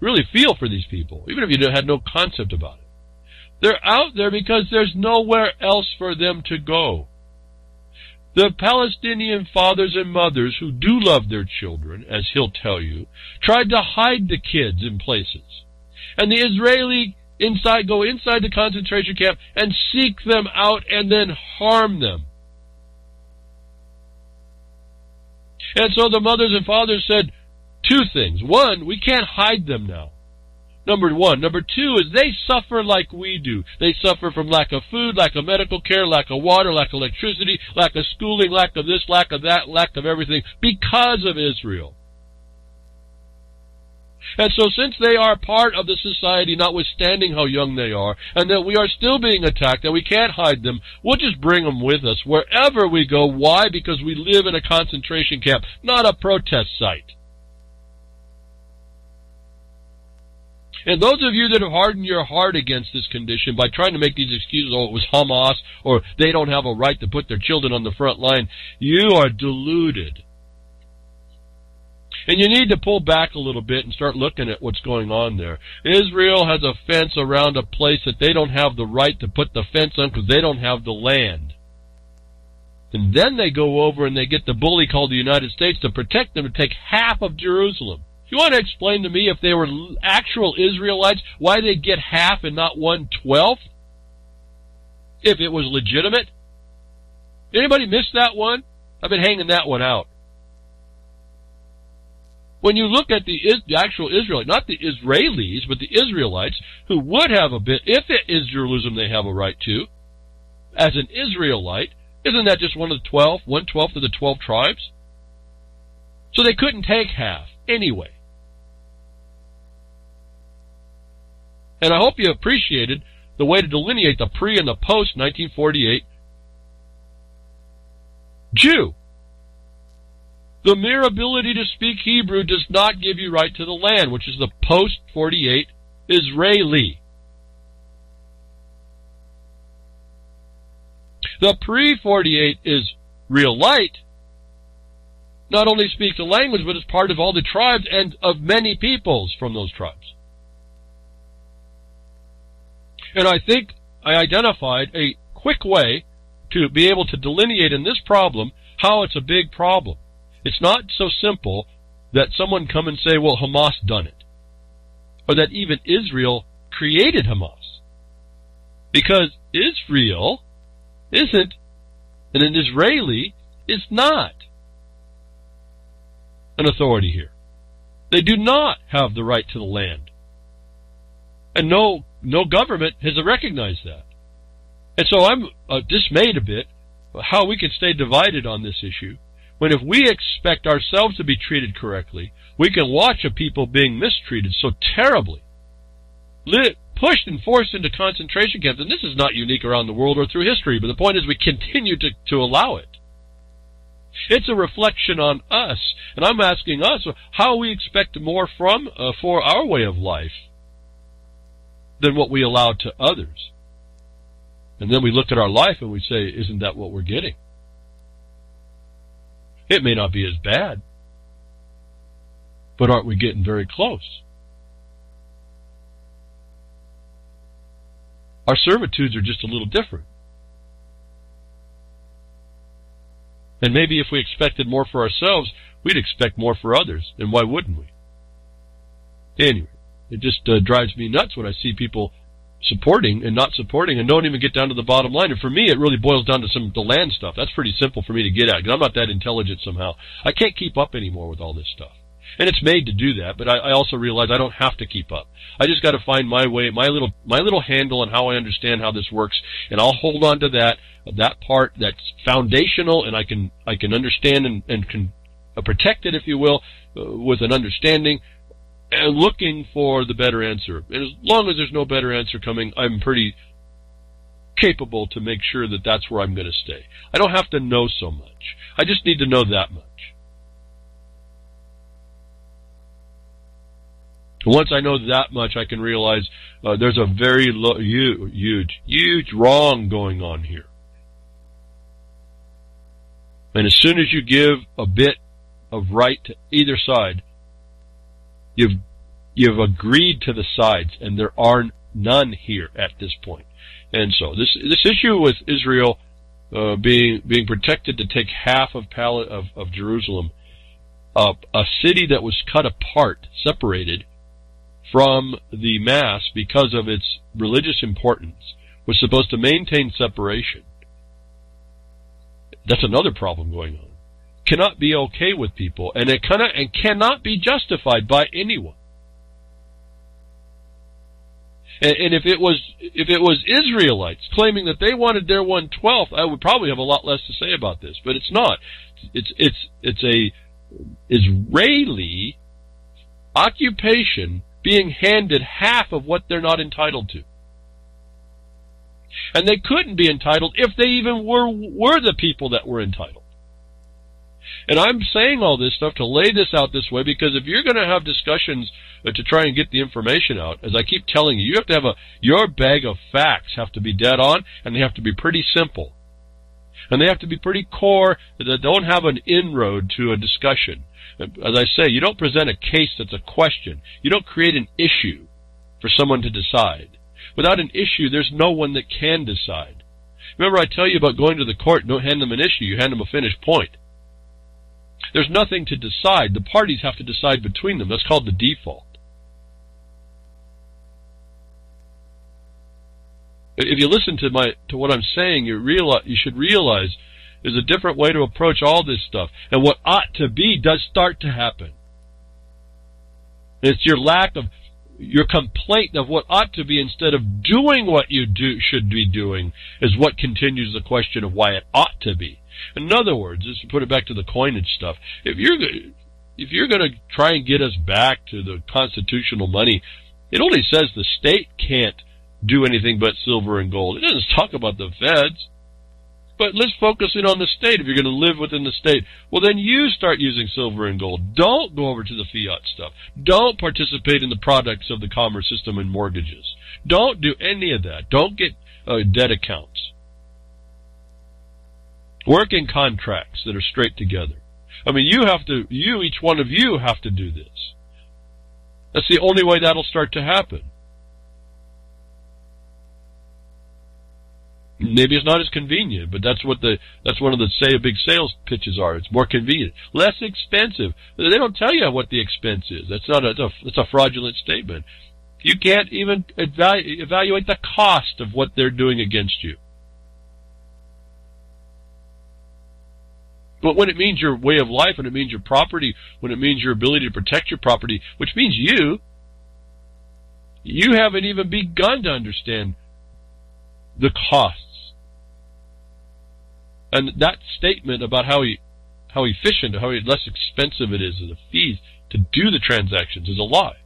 really feel for these people, even if you had no concept about it. They're out there because there's nowhere else for them to go. The Palestinian fathers and mothers who do love their children, as he'll tell you, tried to hide the kids in places. And the Israeli go inside the concentration camp and seek them out and then harm them. And so the mothers and fathers said two things. One, we can't hide them now. Number one. Number two is they suffer like we do. They suffer from lack of food, lack of medical care, lack of water, lack of electricity, lack of schooling, lack of this, lack of that, lack of everything because of Israel. And so since they are part of the society, notwithstanding how young they are, and that we are still being attacked, and we can't hide them, we'll just bring them with us wherever we go. Why? Because we live in a concentration camp, not a protest site. And those of you that have hardened your heart against this condition by trying to make these excuses, oh, it was Hamas, or they don't have a right to put their children on the front line, you are deluded. And you need to pull back a little bit and start looking at what's going on there. Israel has a fence around a place that they don't have the right to put the fence on because they don't have the land. And then they go over and they get the bully called the United States to protect them and take half of Jerusalem. You want to explain to me, if they were actual Israelites, why they'd get half and not 1/12? If it was legitimate? Anybody miss that one? I've been hanging that one out. When you look at the actual Israelites, not the Israelis, but the Israelites, who would have a bit, if it is Jerusalem they have a right to, as an Israelite, isn't that just one of the 12, 1/12 of the 12 tribes? So they couldn't take half anyway. And I hope you appreciated the way to delineate the pre and the post 1948 Jew. The mere ability to speak Hebrew does not give you right to the land, which is the post-48 Israeli. The pre-48 Israelite not only speaks the language, but is part of all the tribes and of many peoples from those tribes. And I think I identified a quick way to be able to delineate in this problem how it's a big problem. It's not so simple that someone come and say, well, Hamas done it. Or that even Israel created Hamas. Because Israel isn't, and an Israeli is not an authority here. They do not have the right to the land. And no government has recognized that. And so I'm dismayed a bit how we can stay divided on this issue, when if we expect ourselves to be treated correctly, we can watch a people being mistreated so terribly, pushed and forced into concentration camps. And this is not unique around the world or through history, but the point is we continue to allow it. It's a reflection on us, and I'm asking us how we expect more for our way of life than what we allow to others. And then we look at our life and we say, isn't that what we're getting? It may not be as bad, but aren't we getting very close? Our servitudes are just a little different. And maybe if we expected more for ourselves, we'd expect more for others. And why wouldn't we? Anyway, it just drives me nuts when I see people supporting and not supporting and don't even get down to the bottom line. And for me, it really boils down to some of the land stuff. That's pretty simple for me to get at, because I'm not that intelligent somehow. I can't keep up anymore with all this stuff. And it's made to do that, but I also realize I don't have to keep up. I just got to find my way, my little handle on how I understand how this works, and I'll hold on to that part that's foundational, and I can understand and can protect it, if you will, with an understanding, and looking for the better answer. And as long as there's no better answer coming, I'm pretty capable to make sure that that's where I'm going to stay. I don't have to know so much. I just need to know that much. Once I know that much, I can realize there's a very huge wrong going on here. And as soon as you give a bit of right to either side, you've agreed to the sides, and there are none here at this point. And so this issue with Israel being protected to take half of Jerusalem, a city that was cut apart, separated from the mass because of its religious importance, was supposed to maintain separation. That's another problem going on. Cannot be okay with people, and it cannot be justified by anyone. And if it was Israelites claiming that they wanted their 1/12, I would probably have a lot less to say about this. But it's not. It's a Israeli occupation being handed half of what they're not entitled to. And they couldn't be entitled if they even were the people that were entitled. And I'm saying all this stuff to lay this out this way because if you're going to have discussions to try and get the information out, as I keep telling you, you have to have your bag of facts have to be dead on, and they have to be pretty simple. And they have to be pretty core, that don't have an inroad to a discussion. As I say, you don't present a case that's a question. You don't create an issue for someone to decide. Without an issue, there's no one that can decide. Remember I tell you about going to the court, don't hand them an issue, you hand them a finished point. There's nothing to decide. The parties have to decide between them. That's called the default. If you listen to what I'm saying, you should realize there's a different way to approach all this stuff. And what ought to be does start to happen. It's your complaint of what ought to be instead of doing what you should be doing is what continues the question of why it ought to be. In other words, just to put it back to the coinage stuff, if you're going to try and get us back to the constitutional money, it only says the state can't do anything but silver and gold. It doesn't talk about the feds. But let's focus in on the state. If you're going to live within the state, well, then you start using silver and gold. Don't go over to the fiat stuff. Don't participate in the products of the commerce system and mortgages. Don't do any of that. Don't get debt accounts. Work in contracts that are straight together. I mean, each one of you have to do this. That's the only way that'll start to happen. Maybe it's not as convenient, but that's one of the big sales pitches are. It's more convenient, less expensive. They don't tell you what the expense is. That's a fraudulent statement. You can't even evaluate the cost of what they're doing against you. But when it means your way of life, when it means your property, when it means your ability to protect your property, which means you haven't even begun to understand the costs. And that statement about how efficient, how less expensive it is, the fees to do the transactions is a lie.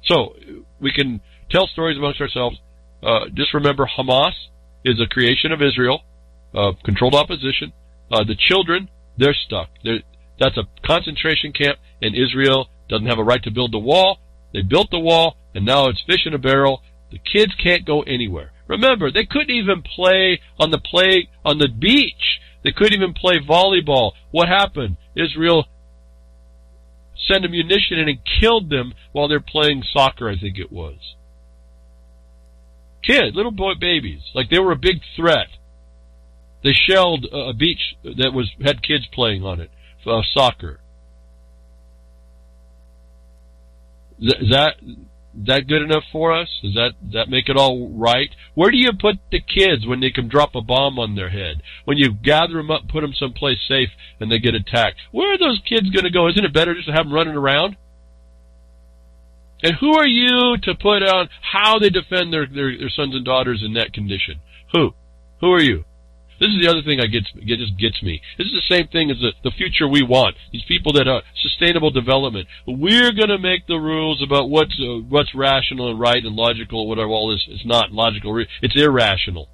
So we can tell stories amongst ourselves. Just remember, Hamas is a creation of Israel, controlled opposition. The children, they're stuck. That's a concentration camp, and Israel doesn't have a right to build the wall. They built the wall, and now it's fish in a barrel. The kids can't go anywhere. Remember, they couldn't even play on the beach. They couldn't even play volleyball. What happened? Israel sent a munition in and killed them while they're playing soccer, I think it was. Kids, little babies, like they were a big threat. They shelled a beach that had kids playing on it, soccer. Is that good enough for us? Does that make it all right? Where do you put the kids when they can drop a bomb on their head? When you gather them up, put them someplace safe, and they get attacked? Where are those kids going to go? Isn't it better just to have them running around? And who are you to put on how they defend their sons and daughters in that condition? Who are you? This is the other thing that just gets me. This is the same thing as the future we want. These people that are sustainable development. We're going to make the rules about what's rational and right and logical, whatever all this. It's not logical. It's irrational.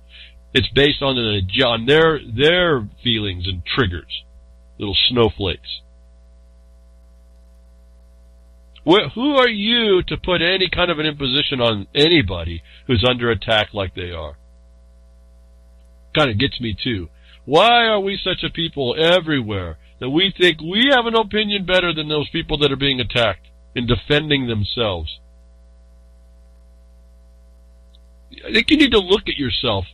It's based on their feelings and triggers. Little snowflakes. Who are you to put any kind of an imposition on anybody who's under attack like they are? Kind of gets me too. Why are we such a people everywhere that we think we have an opinion better than those people that are being attacked in defending themselves? I think you need to look at yourself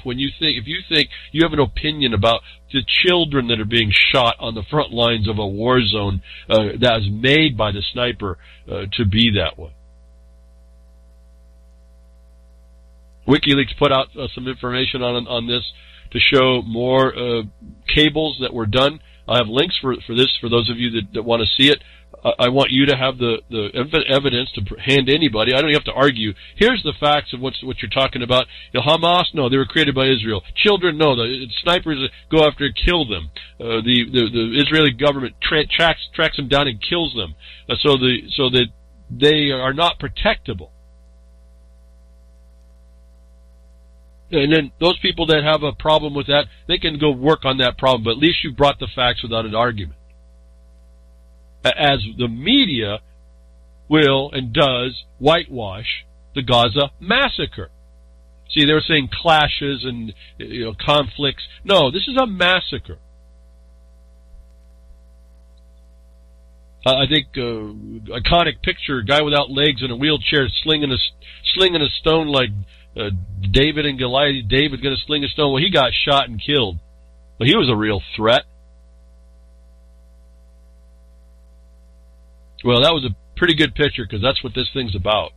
when you think, if you think you have an opinion about the children that are being shot on the front lines of a war zone that is made by the sniper to be that way. WikiLeaks put out some information on this to show more cables that were done. I have links for this for those of you that want to see it. I want you to have the evidence to hand anybody. I don't even have to argue. Here's the facts of what you're talking about. Hamas, no, they were created by Israel. Children, no, the snipers go after and kill them. The Israeli government tracks them down and kills them, so that they are not protectable. And then those people that have a problem with that, they can go work on that problem, but at least you brought the facts without an argument. As the media will and does whitewash the Gaza massacre. See, they were saying clashes and conflicts. No, this is a massacre. I think iconic picture: guy without legs in a wheelchair slinging a stone like David and Goliath. David going to sling a stone. Well, he got shot and killed. Well, he was a real threat. Well, that was a pretty good picture because that's what this thing's about.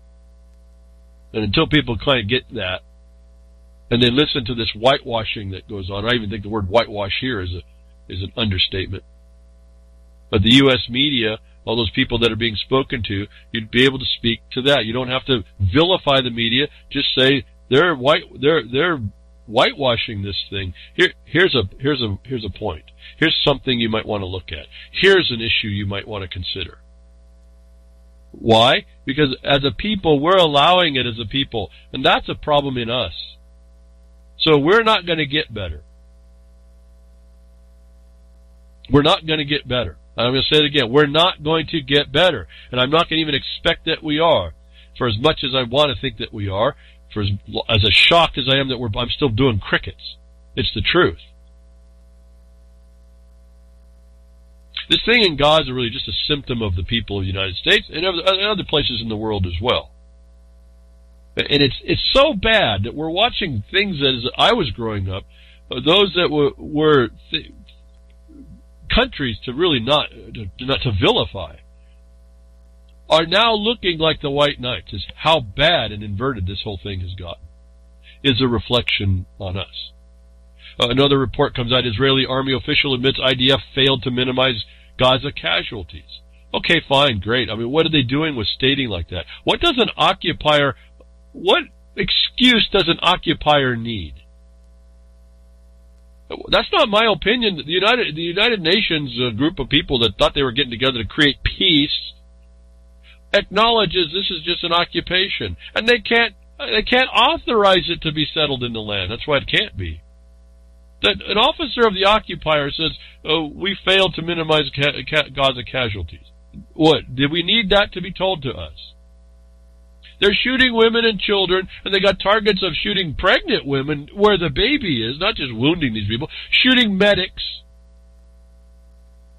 And until people kind of get that, and they listen to this whitewashing that goes on, I even think the word whitewash here is an understatement. But the U.S. media, all those people that are being spoken to, you'd be able to speak to that. You don't have to vilify the media. Just say they're whitewashing this thing. Here's a point. Here's something you might want to look at. Here's an issue you might want to consider. Why? Because as a people, we're allowing it as a people, and that's a problem in us. So we're not going to get better. We're not going to get better. I'm going to say it again. We're not going to get better, and I'm not going to even expect that we are. For as much as I want to think that we are, for as shocked as I am that I'm still doing crickets. It's the truth. This thing in Gaza is really just a symptom of the people of the United States and other places in the world as well. And it's so bad that we're watching things that, as I was growing up, those that were countries to really not to vilify, are now looking like the White Knights. Is how bad and inverted this whole thing has gotten. Is a reflection on us. Another report comes out. Israeli army official admits IDF failed to minimize Gaza casualties. Okay, fine, great. I mean, what are they doing with stating like that? What excuse does an occupier need? That's not my opinion. The United Nations, a group of people that thought they were getting together to create peace, acknowledges this is just an occupation, and they can't authorize it to be settled in the land. That's why it can't be. That an officer of the occupier says, "Oh, we failed to minimize Gaza casualties." What? Did we need that to be told to us? They're shooting women and children, and they got targets of shooting pregnant women where the baby is, not just wounding these people, shooting medics.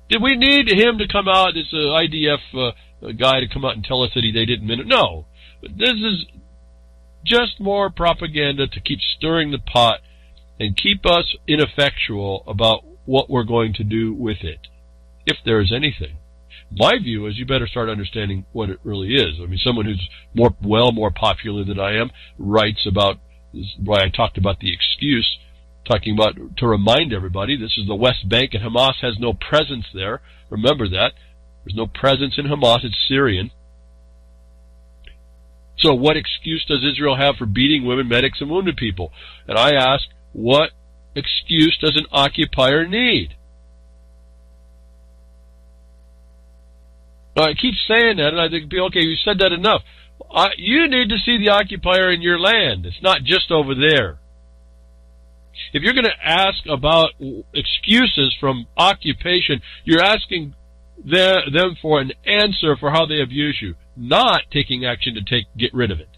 Did we need him to come out, this IDF guy, to come out and tell us that they didn't minimize? No. This is just more propaganda to keep stirring the pot and keep us ineffectual about what we're going to do with it, if there is anything. My view is you better start understanding what it really is. I mean, someone who's more popular than I am writes about why I talked about the excuse, talking about to remind everybody this is the West Bank and Hamas has no presence there. Remember that. There's no presence in Hamas. It's Syrian. So what excuse does Israel have for beating women, medics, and wounded people? And I ask, what excuse does an occupier need? Now, I keep saying that, and I think, okay, you said that enough. You need to see the occupier in your land. It's not just over there. If you're going to ask about excuses from occupation, you're asking them for an answer for how they abuse you, not taking action to get rid of it.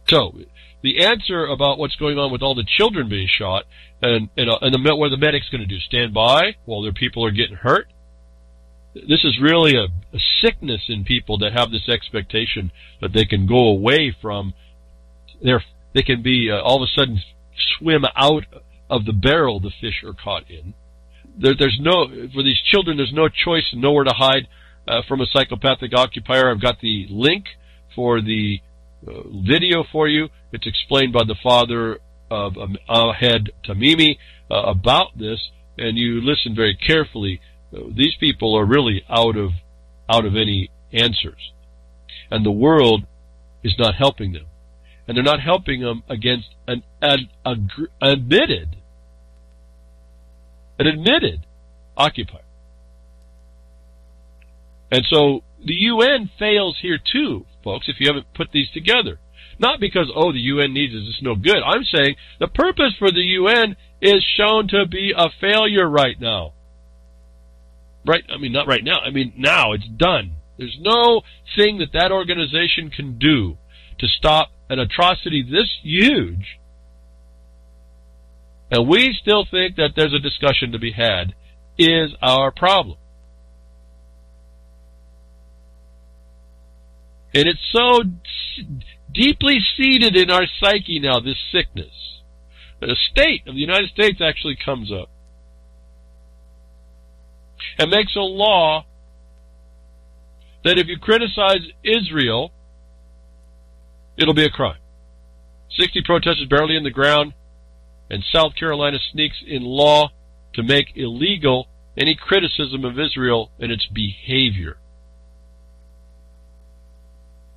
So, the answer about what's going on with all the children being shot, and what are the medics going to do? Stand by while their people are getting hurt? This is really a sickness in people that have this expectation that they can go away from they can be all of a sudden swim out of the barrel the fish are caught in. For these children, there's no choice and nowhere to hide from a psychopathic occupier. I've got the link for the video for you. It's explained by the father of Ahed Tamimi about this, and you listen very carefully, these people are really out of any answers. And the world is not helping them. And they're not helping them against an admitted occupier. And so the UN fails here too, folks, if you haven't put these together. Not because, the UN needs us, it's no good. I'm saying the purpose for the UN is shown to be a failure right now. Not right now. Now it's done. There's no thing that organization can do to stop an atrocity this huge. And we still think that there's a discussion to be had, is our problem. And it's so deeply seated in our psyche now, this sickness. The state of the United States actually comes up and makes a law that if you criticize Israel, it'll be a crime. 60 protesters barely in the ground, and South Carolina sneaks in law to make illegal any criticism of Israel and its behavior.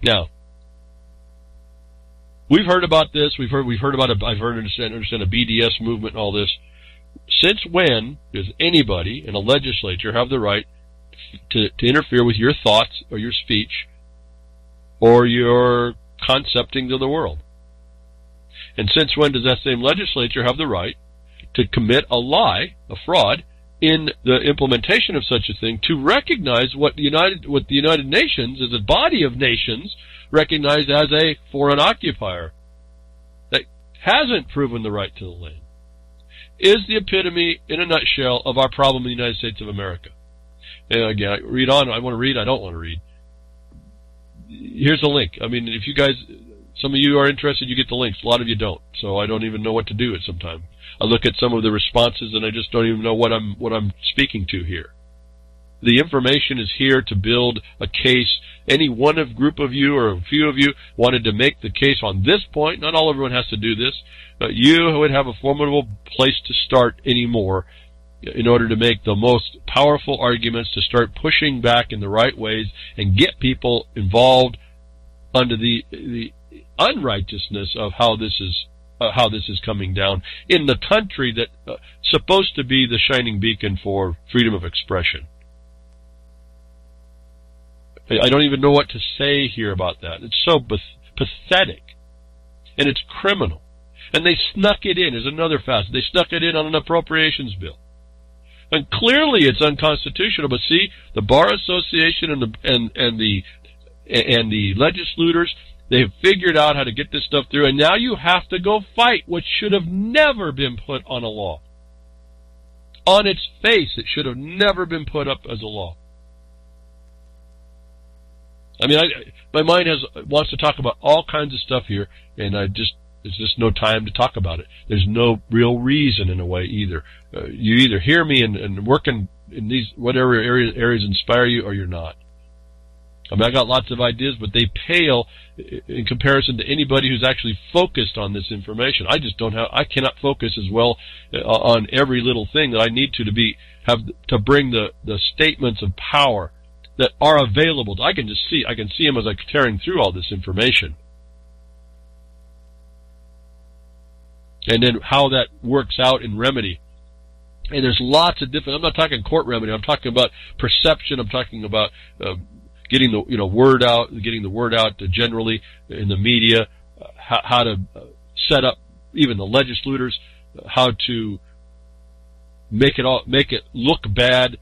Now, we've heard about this. I've understand a BDS movement and all this. Since when does anybody in a legislature have the right to interfere with your thoughts or your speech or your concepting of the world? And since when does that same legislature have the right to commit a lie, a fraud, in the implementation of such a thing, to recognize what the United Nations, as a body of nations, recognize as a foreign occupier that hasn't proven the right to the land, is the epitome, in a nutshell, of our problem in the United States of America. And again, I read on, I want to read, I don't want to read. Here's a link. If you guys, some of you are interested, you get the links. A lot of you don't. So I don't even know what to do at some time. I look at some of the responses and I just don't even know what I'm speaking to here. The information is here to build a case. Any one group of you or a few of you wanted to make the case on this point. Not everyone has to do this. But you would have a formidable place to start anymore in order to make the most powerful arguments, to start pushing back in the right ways and get people involved under the unrighteousness of how this is coming down in the country that supposed to be the shining beacon for freedom of expression. I don't even know what to say here about that. It's so pathetic, and it's criminal. And they snuck it in. There's another facet. They snuck it in on an appropriations bill. And clearly it's unconstitutional, but see, the Bar Association and the legislators, they've figured out how to get this stuff through, and now you have to go fight what should have never been put on a law. On its face, it should have never been put up as a law. My mind wants to talk about all kinds of stuff here, and there's just no time to talk about it. There's no real reason in a way either. You either hear me and work in these whatever areas inspire you, or you're not. I got lots of ideas, but they pale in comparison to anybody who's actually focused on this information. I cannot focus as well on every little thing that I need to bring the statements of power that are available. I can see them as I'm tearing through all this information. And then how that works out in remedy. And there's lots of different, I'm not talking court remedy, I'm talking about perception, I'm talking about getting the word out generally in the media, how to set up even the legislators, how to make it look bad,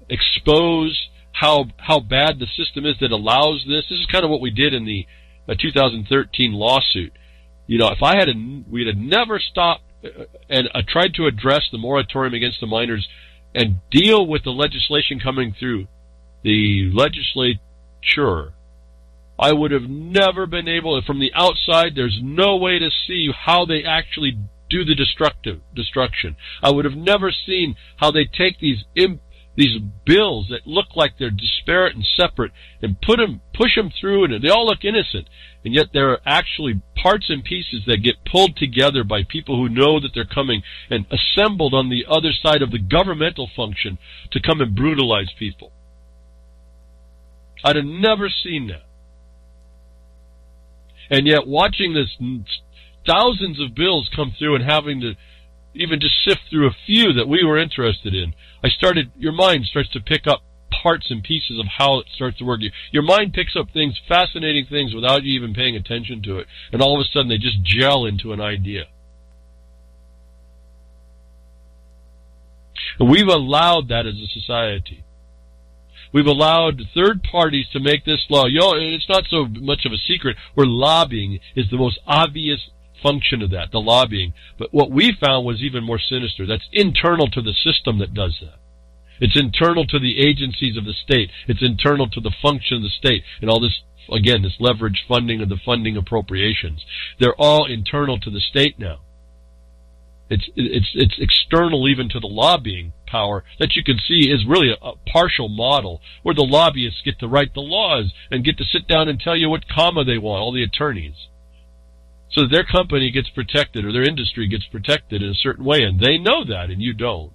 expose how bad the system is that allows this. This is kind of what we did in the 2013 lawsuit. If we'd have never stopped and tried to address the moratorium against the miners and deal with the legislation coming through the legislature, I would have never been able, from the outside, there's no way to see how they actually do the destruction. I would have never seen how they take these these bills that look like they're disparate and separate, and push them through, and they all look innocent, and yet they're actually parts and pieces that get pulled together by people who know that they're coming and assembled on the other side of the governmental function to come and brutalize people. I'd have never seen that. And yet watching this thousands of bills come through and having to even just sift through a few that we were interested in, your mind starts to pick up parts and pieces of how it starts to work. Your mind picks up things, fascinating things, without you even paying attention to it. And all of a sudden they just gel into an idea. And we've allowed that as a society. We've allowed third parties to make this law. It's not so much of a secret where lobbying is the most obvious function of that, the lobbying. But what we found was even more sinister. That's internal to the system that does that. It's internal to the agencies of the state. It's internal to the function of the state. And all this, again, this leveraged funding of the funding appropriations. They're all internal to the state now. It's external even to the lobbying power that you can see is really a partial model where the lobbyists get to write the laws and get to sit down and tell you what comma they want, all the attorneys. So that their company gets protected or their industry gets protected in a certain way, and they know that and you don't.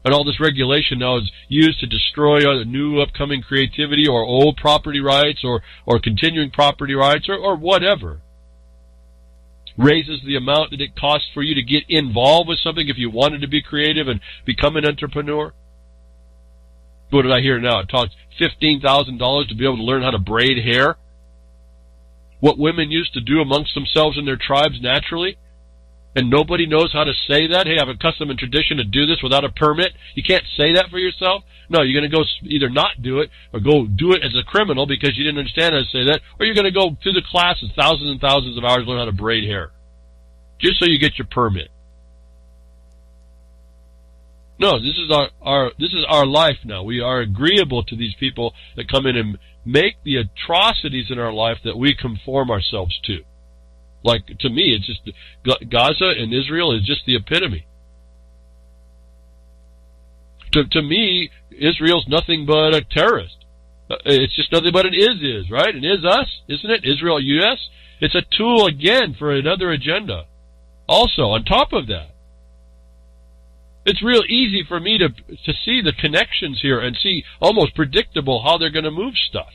And all this regulation now is used to destroy new upcoming creativity or old property rights or continuing property rights or whatever. Raises the amount that it costs for you to get involved with something if you wanted to be creative and become an entrepreneur. What did I hear now? It costs $15,000 to be able to learn how to braid hair. What women used to do amongst themselves in their tribes naturally. And nobody knows how to say that. Hey, I have a custom and tradition to do this without a permit. You can't say that for yourself. No, you're going to go either not do it or go do it as a criminal because you didn't understand how to say that, or you're going to go through the classes, thousands and thousands of hours, learn how to braid hair just so you get your permit. No, this is our life now. We are agreeable to these people that come in and make the atrocities in our life that we conform ourselves to. Like, to me, it's just Gaza and Israel is just the epitome. To me, Israel's nothing but a terrorist. It's just nothing but an is, right? An is us, isn't it? Israel, U.S. It's a tool, again, for another agenda. Also, on top of that, it's real easy for me to see the connections here and see almost predictable how they're going to move stuff.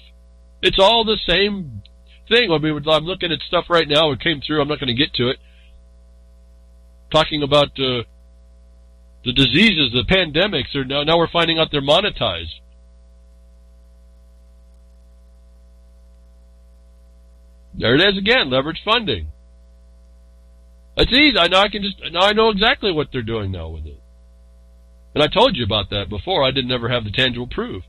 It's all the same thing. I mean, I'm looking at stuff right now. It came through. I'm not going to get to it. Talking about the diseases, the pandemics. Now we're finding out they're monetized. There it is again. Leveraged funding. It's easy. I know exactly what they're doing now with it. And I told you about that before. I didn't ever have the tangible proof.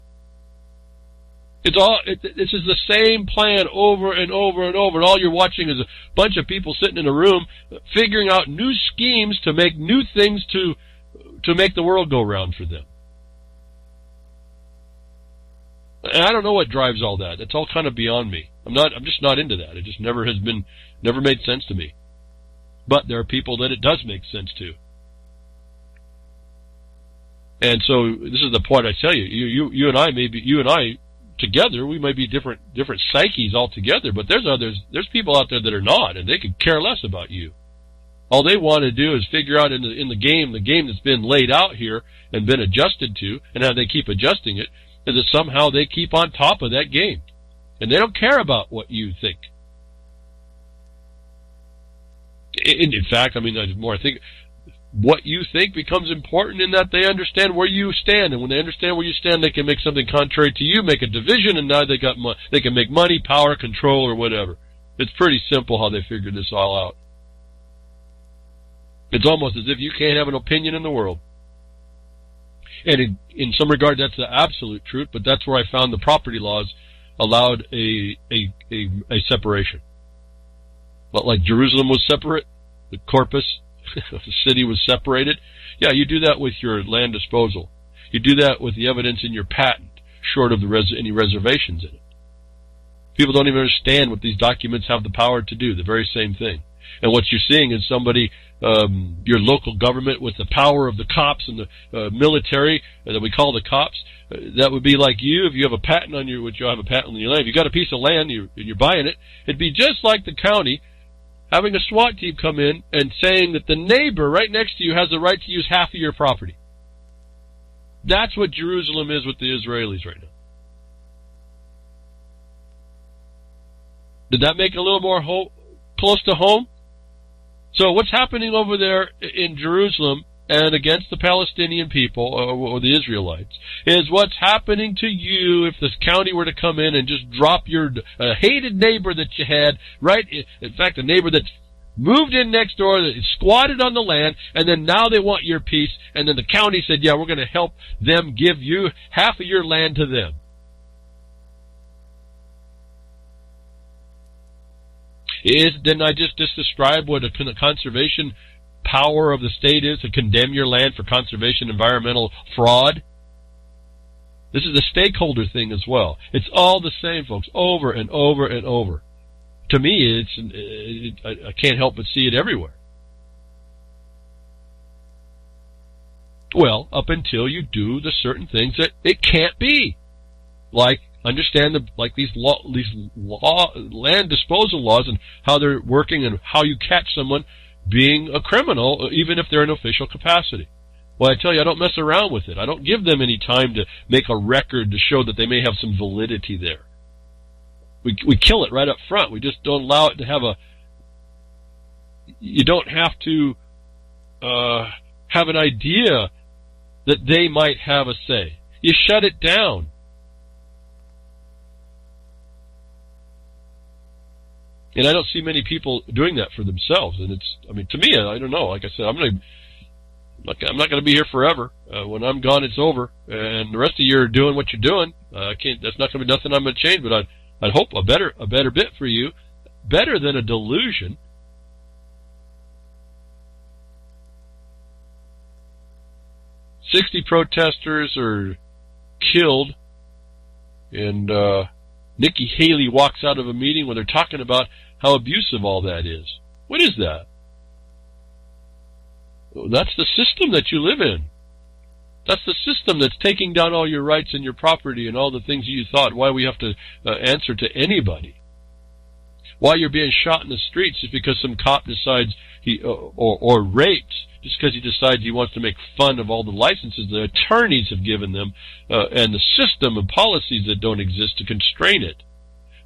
This is the same plan over and over and over, and all you're watching is a bunch of people sitting in a room figuring out new schemes to make new things to make the world go round for them. And I don't know what drives all that. It's all kind of beyond me. I'm just not into that. It just never made sense to me. But there are people that it does make sense to. And so this is the point I tell you. You and I together, we may be different psyches altogether, but there's people out there that are not, and they could care less about you. All they want to do is figure out in the game that's been laid out here and been adjusted to, and how they keep adjusting it, is that somehow they keep on top of that game. And they don't care about what you think. In fact, I mean, the more I think, what you think becomes important in that they understand where you stand, and when they understand where you stand, they can make something contrary to you, make a division, and now they can make money, power, control, or whatever. It's pretty simple how they figured this all out. It's almost as if you can't have an opinion in the world. And in some regard, that's the absolute truth, but that's where I found the property laws allowed a separation. But like Jerusalem was separate, the corpus, the city was separated. Yeah, you do that with your land disposal. You do that with the evidence in your patent, short of any reservations in it. People don't even understand what these documents have the power to do, the very same thing. And what you're seeing is somebody your local government with the power of the cops and the military that we call the cops. That would be like you if you have a patent on your, which you have a patent on your land. If you got a piece of land and you're buying it, it'd be just like the county having a SWAT team come in and saying that the neighbor right next to you has the right to use half of your property. That's what Jerusalem is with the Israelis right now. Did that make it a little more close to home? So what's happening over there in Jerusalem and against the Palestinian people, or the Israelites, is what's happening to you if this county were to come in and just drop your hated neighbor that you had, right? In fact, a neighbor that's moved in next door, that is squatted on the land, and then now they want your piece, and then the county said, yeah, we're going to help them give you half of your land to them. Didn't I just describe what a conservation power of the state is, to condemn your land for conservation environmental fraud? This is a stakeholder thing as well. It's all the same, folks, over and over and over. To me, I can't help but see it everywhere. Well, up until you do the certain things that it can't be. Like, understand these land disposal laws and how they're working and how you catch someone being a criminal, even if they're in official capacity. Well, I tell you, I don't mess around with it. I don't give them any time to make a record to show that they may have some validity there. We kill it right up front. We just don't allow it to have you don't have to have an idea that they might have a say. You shut it down. And I don't see many people doing that for themselves. And to me, I don't know. Like I said, I'm not going to be here forever. When I'm gone, it's over. And the rest of you are doing what you're doing. That's not going to be nothing I'm going to change. But I'd hope a better bit for you, better than a delusion. "60 protesters are killed," and Nikki Haley walks out of a meeting where they're talking about how abusive all that is. What is that? That's the system that you live in. That's the system that's taking down all your rights and your property and all the things you thought. Why we have to answer to anybody? Why you're being shot in the streets is because some cop decides or raped just because he decides he wants to make fun of all the licenses the attorneys have given them and the system and policies that don't exist to constrain it.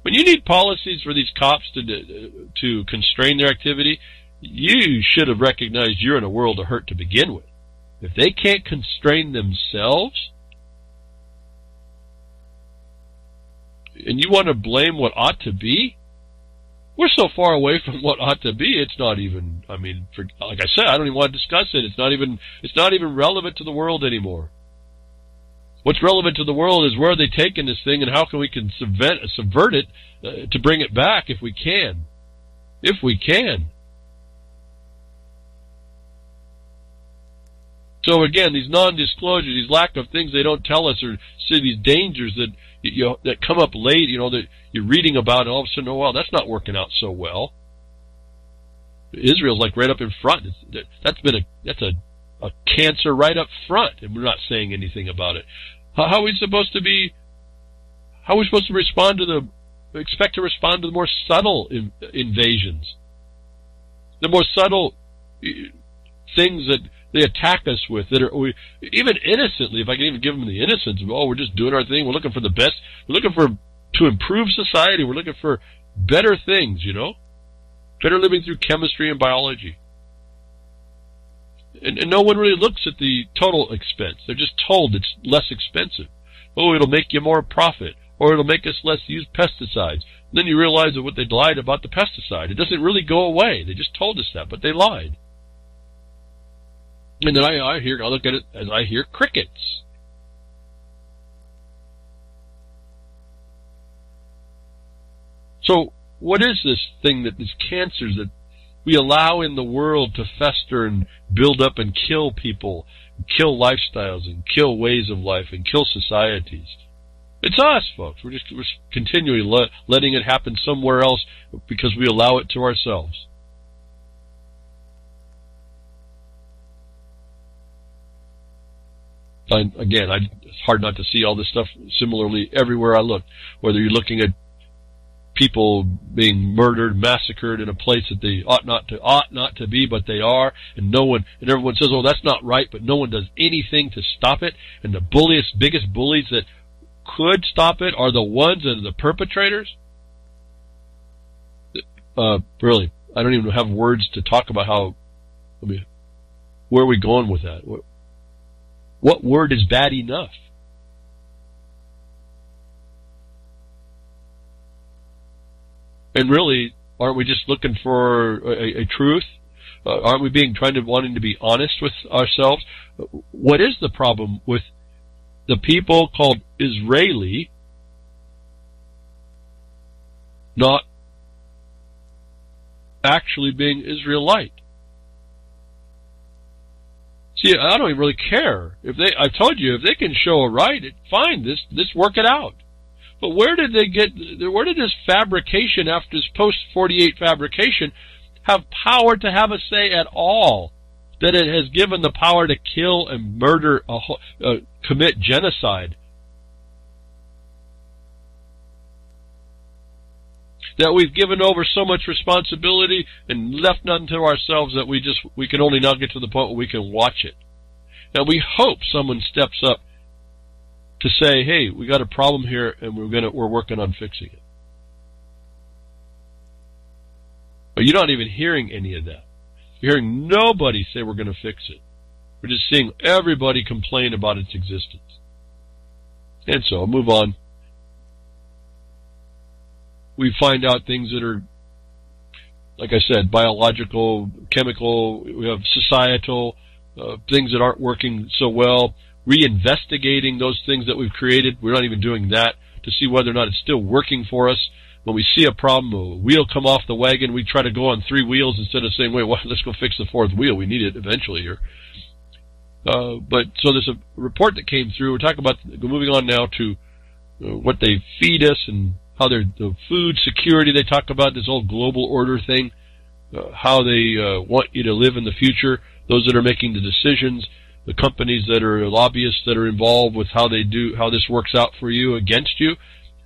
When you need policies for these cops to constrain their activity, you should have recognized you're in a world of hurt to begin with. If they can't constrain themselves, and you want to blame what ought to be, we're so far away from what ought to be, it's not even, like I said, I don't even want to discuss it. It's not even relevant to the world anymore. What's relevant to the world is where are they taking this thing and how can we subvert it to bring it back if we can. If we can. So again, these non-disclosures, these lack of things they don't tell us, or see these dangers that come up late, that you're reading about, and all of a sudden, oh well, that's not working out so well. Israel's like right up in front. That's a cancer right up front, and we're not saying anything about it. How are we supposed to be? How are we supposed to expect to respond to the more subtle invasions, the more subtle things that they attack us with, that are even innocently, if I can even give them the innocence of, we're just doing our thing, we're looking for the best, we're looking to improve society, we're looking for better things, better living through chemistry and biology. And no one really looks at the total expense. They're just told it's less expensive. Oh, it'll make you more profit, or it'll make us less use pesticides. And then you realize that what they lied about the pesticide, it doesn't really go away. They just told us that, but they lied. And then I look at it as I hear crickets. So what is this thing, that these cancers that we allow in the world to fester and build up and kill people, and kill lifestyles and kill ways of life and kill societies? It's us, folks. We're continually letting it happen somewhere else because we allow it to ourselves. It's hard not to see all this stuff similarly everywhere I look. Whether you're looking at people being murdered, massacred in a place that they ought not to be, but they are, and everyone says, "Oh, that's not right," but no one does anything to stop it. And the biggest bullies that could stop it are the ones that are the perpetrators. Really, I don't even have words to talk about where are we going with that? What word is bad enough? And really, aren't we just looking for a truth? Aren't we wanting to be honest with ourselves? What is the problem with the people called Israeli not actually being Israelite? See, I don't even really care I told you, if they can show a right, fine. This work it out. But where did this fabrication, after this post-48 fabrication, have power to have a say at all? That it has given the power to kill and murder, commit genocide. That we've given over so much responsibility and left nothing to ourselves that we can only now get to the point where we can watch it. And we hope someone steps up to say, "Hey, we got a problem here, and we're working on fixing it." But you're not even hearing any of that. You're hearing nobody say we're going to fix it. We're just seeing everybody complain about its existence. And so, I'll move on. We find out things that are, like I said, biological, chemical, we have societal, things that aren't working so well. Reinvestigating those things that we've created. We're not even doing that to see whether or not it's still working for us. When we see a problem, a wheel come off the wagon, we try to go on 3 wheels instead of saying, "Wait, let's go fix the 4th wheel. We need it eventually here." But so there's a report that came through. We're talking about, moving on now to what they feed us and how the food security they talk about, this whole global order thing, how they want you to live in the future, those that are making the decisions, the companies that are lobbyists that are involved with how this works out for you, against you,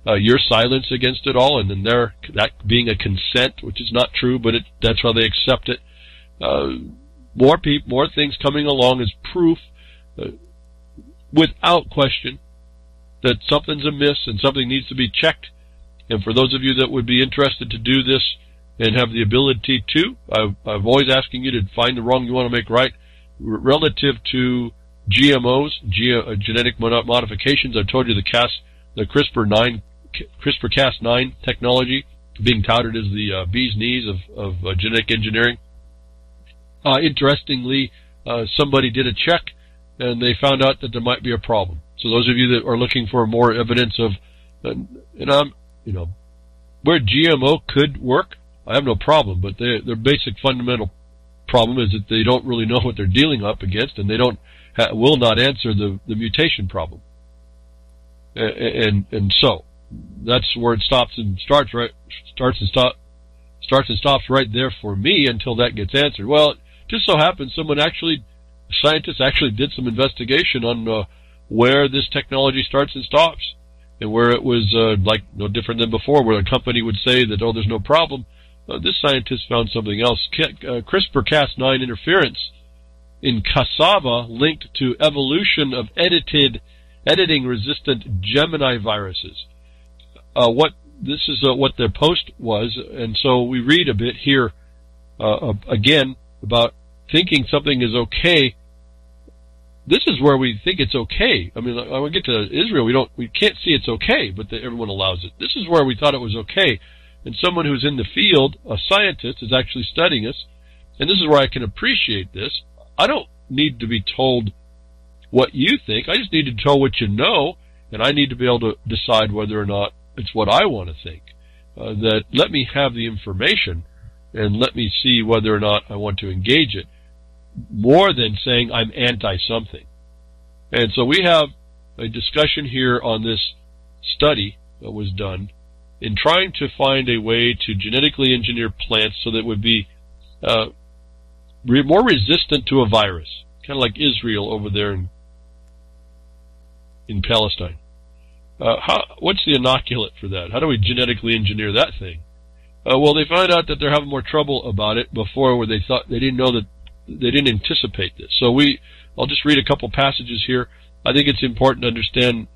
your silence against it all, and then that being a consent, which is not true, but that's how they accept it. More things coming along as proof, without question, that something's amiss and something needs to be checked. And for those of you that would be interested to do this and have the ability to, I'm always asking you to find the wrong you want to make right. Relative to GMOs, genetic modifications, I've told you the CRISPR-Cas9 technology being touted as the bee's knees of genetic engineering. Interestingly, somebody did a check and they found out that there might be a problem. So those of you that are looking for more evidence of, where GMO could work, I have no problem. But their basic fundamental problem is that they don't really know what they're dealing up against, and they will not answer the mutation problem. And so that's where it stops and stops right there for me until that gets answered. Well, it just so happens scientists actually did some investigation on where this technology starts and stops, and where it was no different than before, where a company would say that, "Oh, there's no problem." This scientist found something else. CRISPR-Cas9 interference in cassava linked to evolution of editing-resistant geminiviruses. This is what their post was, and so we read a bit here again about thinking something is okay. This is where we think it's okay. I mean, when we get to Israel, we can't see it's okay, but everyone allows it. This is where we thought it was okay. And someone who's in the field, a scientist, is actually studying us. And this is where I can appreciate this. I don't need to be told what you think. I just need to tell what you know, and I need to be able to decide whether or not it's what I want to think. That let me have the information, and let me see whether or not I want to engage it, more than saying I'm anti-something. And so we have a discussion here on this study that was done in trying to find a way to genetically engineer plants so that it would be more resistant to a virus, kind of like Israel over there in Palestine. What's the inoculate for that? How do we genetically engineer that thing? Well, they found out that they're having more trouble about it before, where they didn't know that they didn't anticipate this. So I'll just read a couple passages here. I think it's important to understand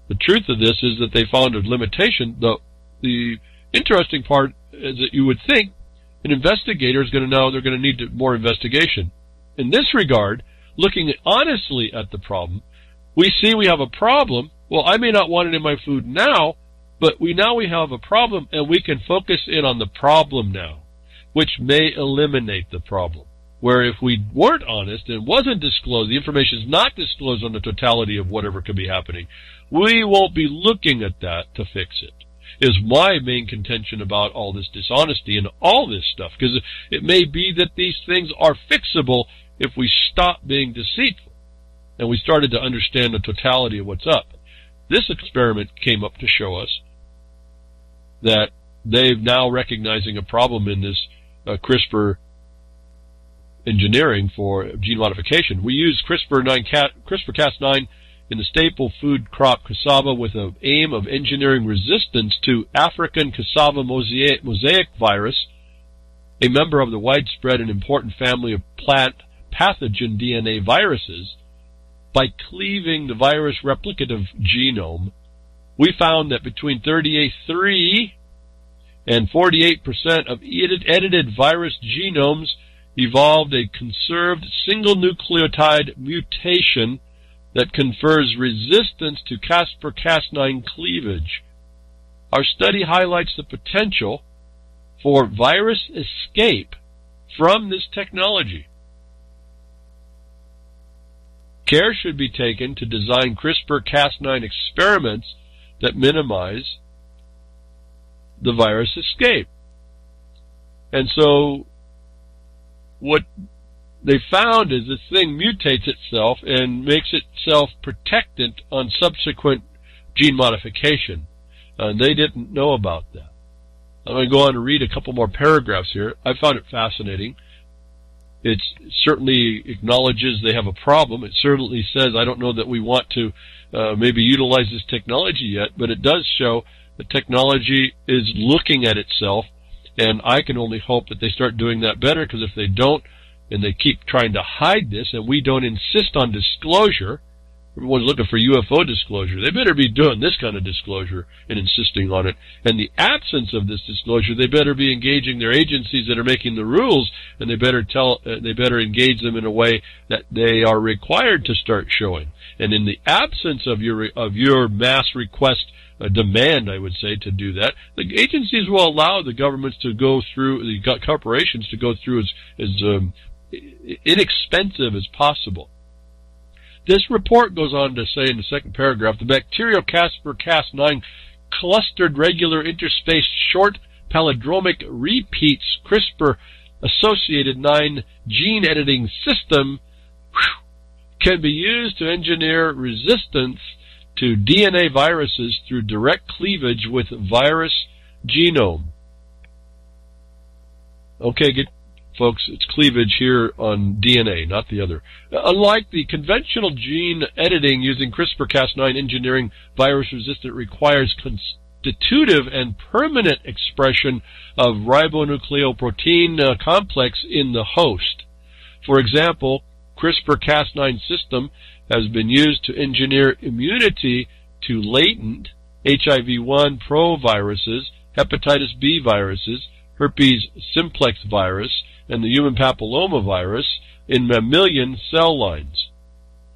the truth of this is that they found a limitation. The interesting part is that you would think an investigator is going to know they're going to need more investigation. In this regard, looking honestly at the problem, we see we have a problem. Well, I may not want it in my food now, but we have a problem, and we can focus in on the problem now, which may eliminate the problem. Where if we weren't honest and wasn't disclosed, the information is not disclosed on the totality of whatever could be happening, we won't be looking at that to fix it. Is my main contention about all this dishonesty and all this stuff, because it may be that these things are fixable if we stop being deceitful and we started to understand the totality of what's up. This experiment came up to show us that they're now recognizing a problem in this CRISPR engineering for gene modification. We use CRISPR-Cas9 in the staple food crop cassava with an aim of engineering resistance to African cassava mosaic virus, a member of the widespread and important family of plant pathogen DNA viruses. By cleaving the virus replicative genome, we found that between 38.3 and 48% of edited virus genomes evolved a conserved single nucleotide mutation that confers resistance to CRISPR-Cas9 cleavage. Our study highlights the potential for virus escape from this technology. Care should be taken to design CRISPR-Cas9 experiments that minimize the virus escape. And so what they found is this thing mutates itself and makes itself protectant on subsequent gene modification. And they didn't know about that. I'm going to go on and read a couple more paragraphs here. I found it fascinating. It certainly acknowledges they have a problem. It certainly says, I don't know that we want to maybe utilize this technology yet, but it does show that technology is looking at itself, and I can only hope that they start doing that better, because if they don't, and they keep trying to hide this, and we don't insist on disclosure, everyone's looking for UFO disclosure, they better be doing this kind of disclosure and insisting on it. And the absence of this disclosure, they better be engaging their agencies that are making the rules, and they better engage them in a way that they are required to start showing. And in the absence of your mass request demand, I would say, to do that, the agencies will allow the governments to go through, the corporations to go through as inexpensive as possible. This report goes on to say in the second paragraph, the bacterial CRISPR-Cas9 clustered regular interspaced short palindromic repeats CRISPR-associated 9 gene editing system can be used to engineer resistance to DNA viruses through direct cleavage with virus genome. Okay, folks, it's cleavage here on DNA, not the other. Unlike the conventional gene editing using CRISPR-Cas9 engineering, virus resistant requires constitutive and permanent expression of ribonucleoprotein complex in the host. For example, CRISPR-Cas9 system has been used to engineer immunity to latent HIV-1 proviruses, hepatitis B viruses, herpes simplex virus, and the human papilloma virus in mammalian cell lines.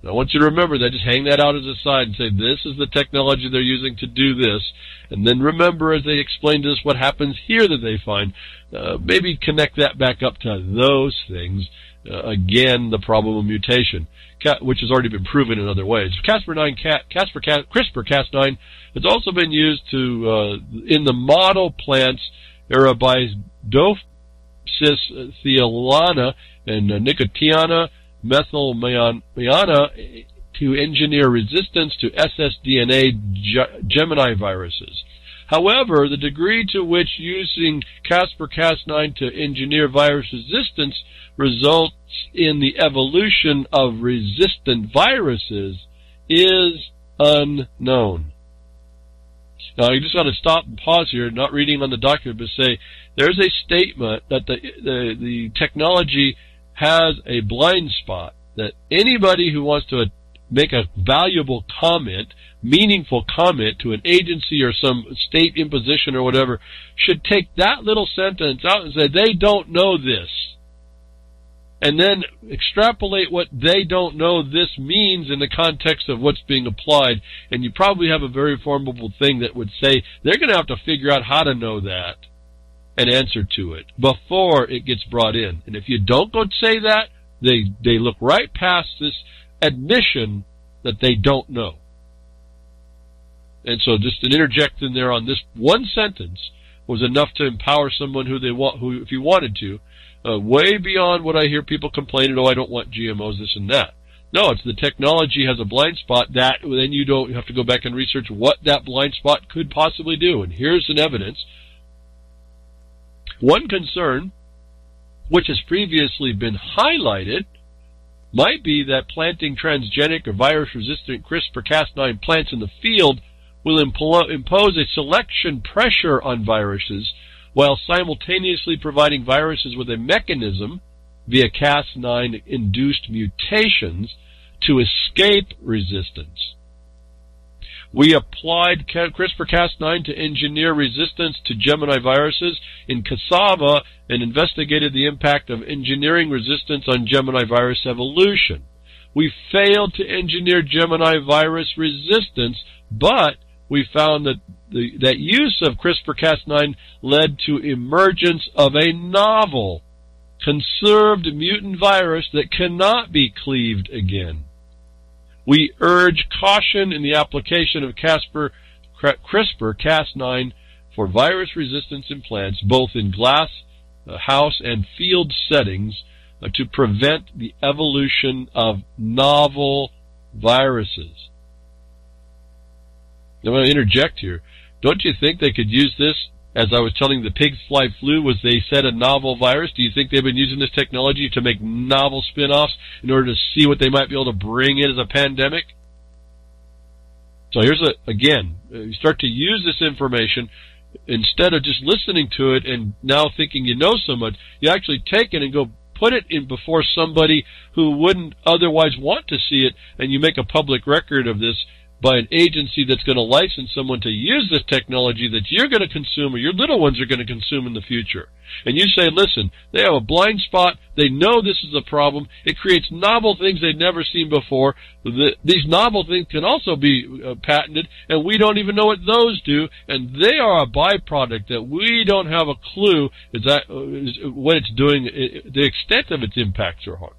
Now, I want you to remember that. Just hang that out as a side and say, this is the technology they're using to do this. And then remember, as they explain to us what happens here that they find, maybe connect that back up to those things. Again, the problem of mutation, which has already been proven in other ways. CRISPR-Cas9 has also been used to in the model plants Arabidopsis thiolana and Nicotiana methylmyana to engineer resistance to ssDNA geminiviruses. However, the degree to which using CRISPR-Cas9 to engineer virus resistance results in the evolution of resistant viruses is unknown. Now, you just got to stop and pause here, not reading on the document, but say, there's a statement that the technology has a blind spot, that anybody who wants to make a valuable comment, meaningful comment to an agency or some state imposition or whatever, should take that little sentence out and say, they don't know this. And then extrapolate what they don't know this means in the context of what's being applied. And you probably have a very formidable thing that would say they're going to have to figure out how to know that and answer to it before it gets brought in. And if you don't go say that, they look right past this admission that they don't know. And so just an interject in there on this one sentence was enough to empower someone who, if you wanted to, way beyond what I hear people complaining, I don't want GMOs, this and that. No, it's the technology has a blind spot that then you have to go back and research what that blind spot could possibly do. And here's an evidence. One concern, which has previously been highlighted, might be that planting transgenic or virus-resistant CRISPR-Cas9 plants in the field will impose a selection pressure on viruses while simultaneously providing viruses with a mechanism via Cas9-induced mutations to escape resistance. We applied CRISPR-Cas9 to engineer resistance to geminiviruses in cassava and investigated the impact of engineering resistance on geminivirus evolution. We failed to engineer geminivirus resistance, but we found that that use of CRISPR-Cas9 led to emergence of a novel, conserved mutant virus that cannot be cleaved again. We urge caution in the application of CRISPR-Cas9 for virus resistance in plants, both in glass, house, and field settings, to prevent the evolution of novel viruses. I'm going to interject here. Don't you think they could use this, as I was telling the pig fly flu, was they said a novel virus? Do you think they've been using this technology to make novel spin-offs in order to see what they might be able to bring in as a pandemic? So here's again, you start to use this information, instead of just listening to it and now thinking you know so much, you actually take it and go put it in before somebody who wouldn't otherwise want to see it, and you make a public record of this by an agency that's going to license someone to use this technology that you're going to consume or your little ones are going to consume in the future. And you say, listen, they have a blind spot. They know this is a problem. It creates novel things they've never seen before. These novel things can also be patented, and we don't even know what those do, and they are a byproduct that we don't have a clue is what it's doing, the extent of its impacts or harms.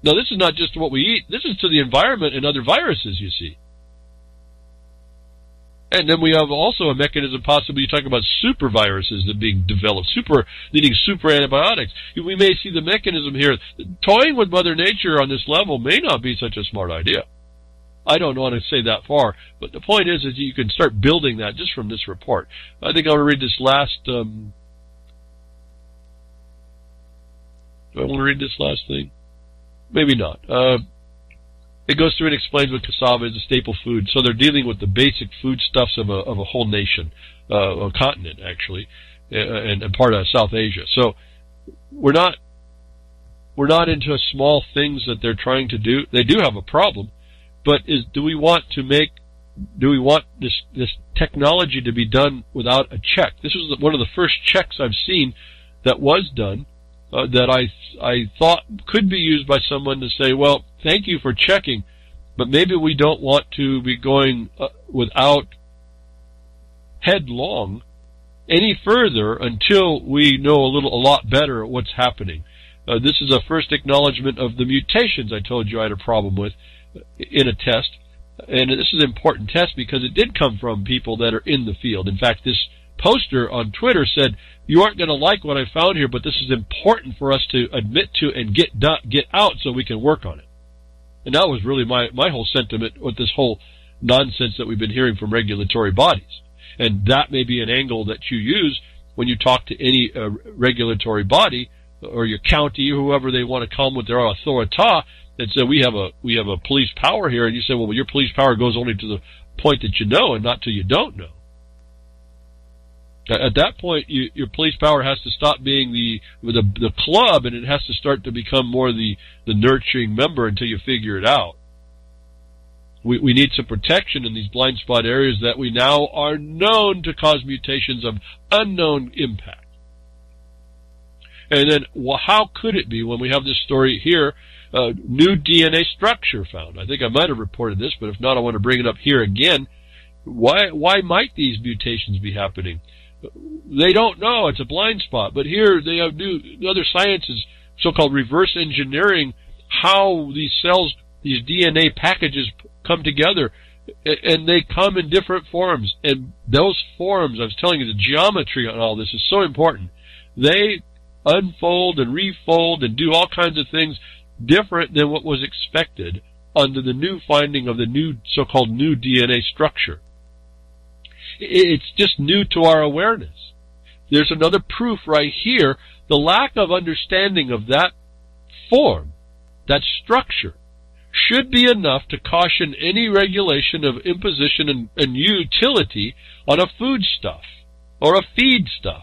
Now, this is not just what we eat. This is to the environment and other viruses, you see. And then we have also a mechanism, possibly you talk about super viruses that are being developed, needing super antibiotics. We may see the mechanism here. Toying with Mother Nature on this level may not be such a smart idea. I don't want to say that far, but the point is you can start building that just from this report. I think I'll read this last... do I want to read this last thing? Maybe not. It goes through and explains what cassava is, a staple food. So they're dealing with the basic foodstuffs of a whole nation, a continent actually, and part of South Asia. So we're not into small things that they're trying to do. They do have a problem, but do we want this technology to be done without a check? This was one of the first checks I've seen that was done. That I thought could be used by someone to say, well, thank you for checking, but maybe we don't want to be going without headlong any further until we know a lot better what's happening. This is a first acknowledgement of the mutations I told you I had a problem with in a test, and this is an important test because it did come from people that are in the field. In fact, this poster on Twitter said, you aren't going to like what I found here, but this is important for us to admit to and get out so we can work on it. And that was really my whole sentiment with this whole nonsense that we've been hearing from regulatory bodies. And that may be an angle that you use when you talk to any regulatory body or your county or whoever they want to come with their authority and said we have a police power here, and you say, well, your police power goes only to the point that you know and not till you don't know. At that point, your police power has to stop being the club, and it has to start to become more the nurturing member until you figure it out. We need some protection in these blind spot areas that we now are known to cause mutations of unknown impact. And then, well, how could it be when we have this story here, new DNA structure found? I think I might have reported this, but if not, I want to bring it up here again. Why might these mutations be happening? They don't know. It's a blind spot. But here they have other sciences, so-called reverse engineering, how these cells, these DNA packages come together, and they come in different forms. And those forms, I was telling you, the geometry on all this is so important. They unfold and refold and do all kinds of things different than what was expected under the new finding of the new so-called new DNA structure. It's just new to our awareness. There's another proof right here. The lack of understanding of that form, that structure, should be enough to caution any regulation of imposition and utility on a foodstuff or a feedstuff.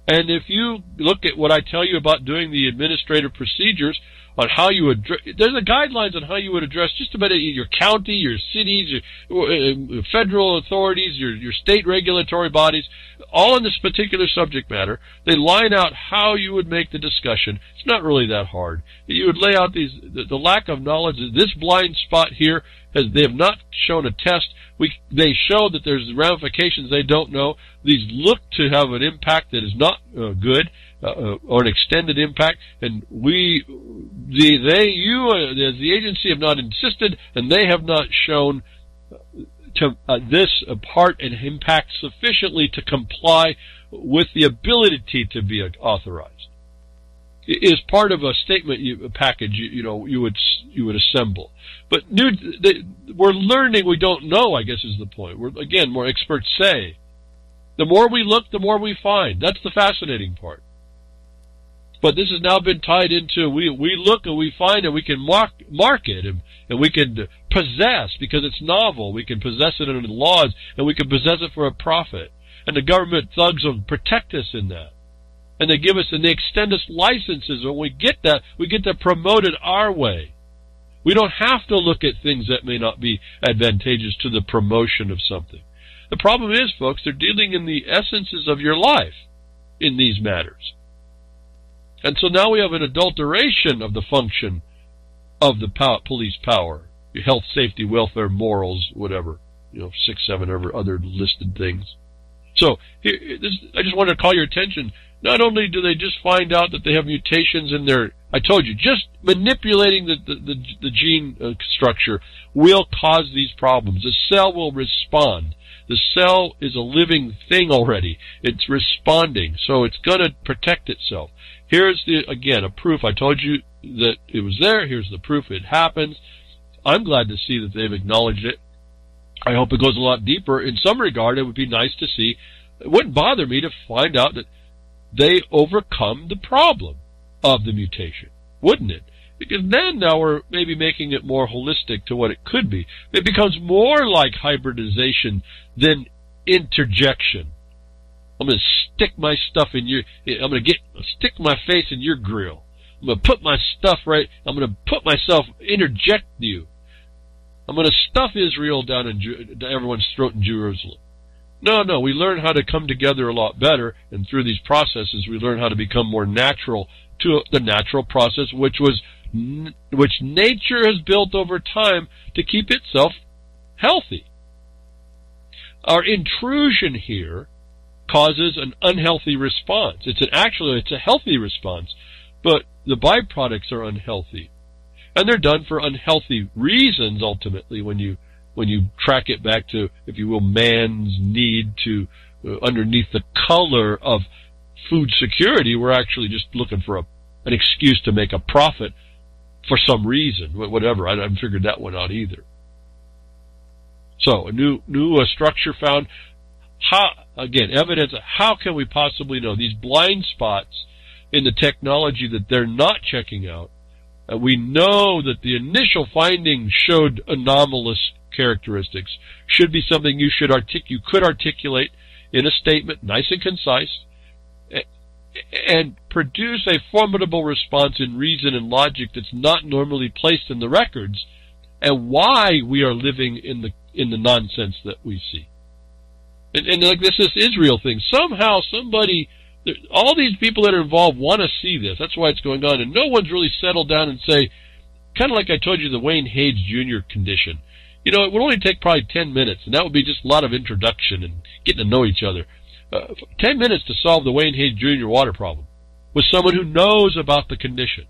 And if you look at what I tell you about doing the administrative procedures on how you address, there's a guidelines on how you would address just about your county, your cities, your federal authorities, your state regulatory bodies, all in this particular subject matter. They line out how you would make the discussion. It's not really that hard. You would lay out the lack of knowledge. This blind spot here, they have not shown a test. They show that there's ramifications they don't know. These look to have an impact that is not good, or an extended impact, and you as the agency have not insisted, and they have not shown this part and impact sufficiently to comply with the ability to be authorized. It is part of a statement package you would assemble. But we're learning we don't know, I guess is the point. More experts say. The more we look, the more we find. That's the fascinating part. But this has now been tied into, we look and we find and we can mark it and we can possess because it's novel. We can possess it under the laws and we can possess it for a profit. And the government thugs will protect us in that. And they give us and they extend us licenses. When we get that promoted our way. We don't have to look at things that may not be advantageous to the promotion of something. The problem is, folks, they're dealing in the essences of your life in these matters. And so now we have an adulteration of the function of the police power, your health, safety, welfare, morals, whatever, 6, 7 other listed things. So I just wanted to call your attention. Not only do they just find out that they have mutations in their, I told you, just manipulating the gene structure will cause these problems. The cell will respond. The cell is a living thing already. It's responding, so it's going to protect itself. Here's, again, a proof. I told you that it was there. Here's the proof it happens. I'm glad to see that they've acknowledged it. I hope it goes a lot deeper. In some regard, it would be nice to see. It wouldn't bother me to find out that they overcome the problem of the mutation, wouldn't it? Because then now we're maybe making it more holistic to what it could be. It becomes more like hybridization than interjection. I'm going to stick my stuff in stick my face in your grill. I'm going to put my stuff right, I'm going to interject you. I'm going to stuff Israel down everyone's throat in Jerusalem. No, we learn how to come together a lot better, and through these processes we learn how to become more natural to the natural process which nature has built over time to keep itself healthy. Our intrusion here causes an unhealthy response. It's a healthy response, but the byproducts are unhealthy. And they're done for unhealthy reasons ultimately when you track it back to, if you will, man's need to, underneath the color of food security, we're actually just looking for an excuse to make a profit for some reason, whatever. I haven't figured that one out either. So, a new structure found. Evidence. How can we possibly know? These blind spots in the technology that they're not checking out. We know that the initial findings showed anomalous characteristics. Should be something you could articulate in a statement, nice and concise, and produce a formidable response in reason and logic that's not normally placed in the records, and why we are living in the nonsense that we see. And like this Israel thing, somehow somebody, all these people that are involved want to see this. That's why it's going on, and no one's really settled down and say, kind of like I told you, the Wayne Hayes Jr. condition. You know, it would only take probably 10 minutes, and that would be just a lot of introduction and getting to know each other. 10 minutes to solve the Wayne Hayes Jr. water problem with someone who knows about the condition.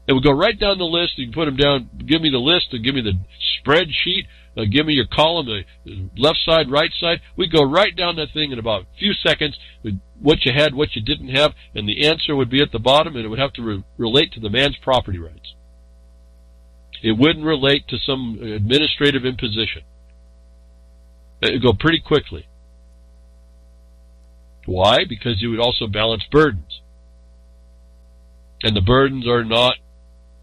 It would go right down the list. You can put them down, give me the list, and give me the spreadsheet, give me your column, the left side, right side. We go right down that thing in about a few seconds with what you had, what you didn't have, and the answer would be at the bottom, and it would have to relate to the man's property rights. It wouldn't relate to some administrative imposition. It would go pretty quickly. Why? Because you would also balance burdens. And the burdens are not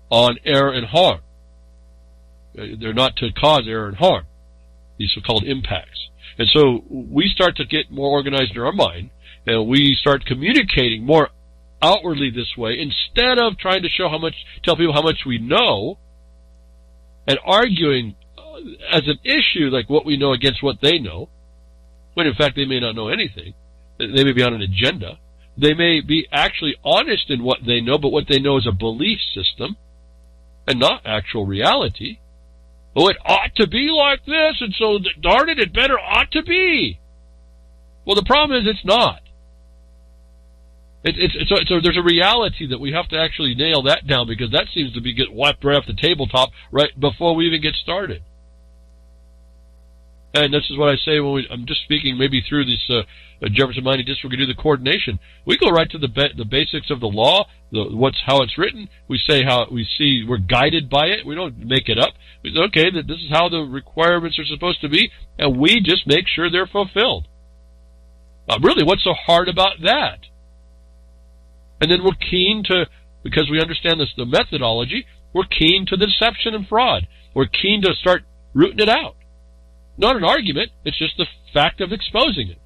on error and harm. They're not to cause error and harm, these so-called impacts. And so we start to get more organized in our mind, and we start communicating more outwardly this way, instead of trying to tell people how much we know, and arguing as an issue like what we know against what they know, when in fact they may not know anything. They may be on an agenda. They may be actually honest in what they know, but what they know is a belief system and not actual reality. Oh, it ought to be like this, and so, darn it, it better ought to be. Well, the problem is it's not. So there's a reality that we have to actually nail that down, because that seems to be get wiped right off the tabletop right before we even get started. And this is what I say when I'm just speaking maybe through this Jefferson Mining District. We do the coordination. We go right to the basics of the law, how it's written. We say how we see we're guided by it. We don't make it up. We say, okay, that this is how the requirements are supposed to be, and we just make sure they're fulfilled. Really, what's so hard about that? And then we're keen to, because we understand the methodology, we're keen to the deception and fraud. We're keen to start rooting it out. Not an argument, it's just the fact of exposing it.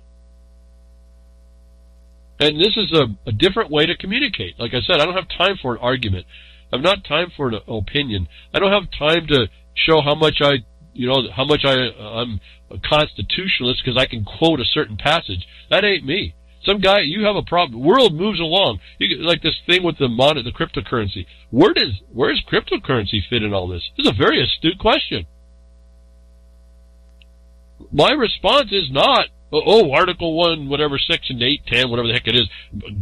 And this is a different way to communicate. Like I said, I don't have time for an argument. I have not time for an opinion. I don't have time to show how much I'm a constitutionalist because I can quote a certain passage. That ain't me. Some guy, you have a problem. The world moves along. Like this thing with the cryptocurrency. Where does cryptocurrency fit in all this? This is a very astute question. My response is not, Article 1, whatever, Section 8, 10, whatever the heck it is,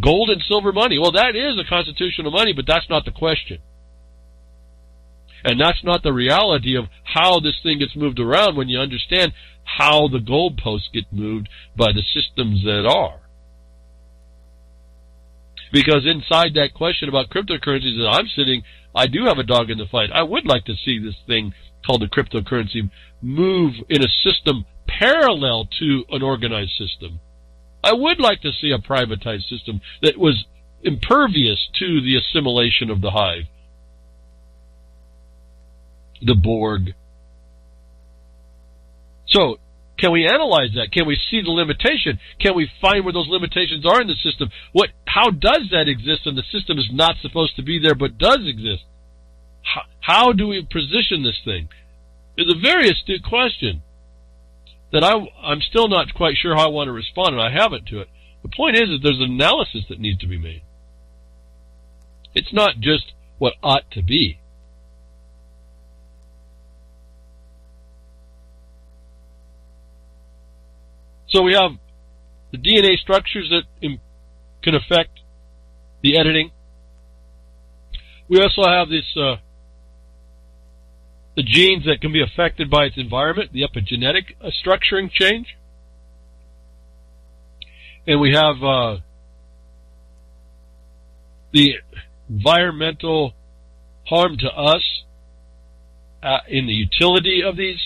gold and silver money. Well, that is a constitutional money, but that's not the question. And that's not the reality of how this thing gets moved around when you understand how the goalposts get moved by the systems that are. Because inside that question about cryptocurrencies that I'm sitting, I do have a dog in the fight. I would like to see this thing called the cryptocurrency move in a system parallel to an organized system. I would like to see a privatized system that was impervious to the assimilation of the hive, the Borg. So, can we analyze that? Can we see the limitation? Can we find where those limitations are in the system? How does that exist when the system is not supposed to be there but does exist? How do we position this thing? It's a very astute question that I'm still not quite sure how I want to respond, and I haven't to it. The point is that there's an analysis that needs to be made. It's not just what ought to be. So we have the DNA structures that can affect the editing. We also have this the genes that can be affected by its environment, the epigenetic structuring change. And we have the environmental harm to us in the utility of these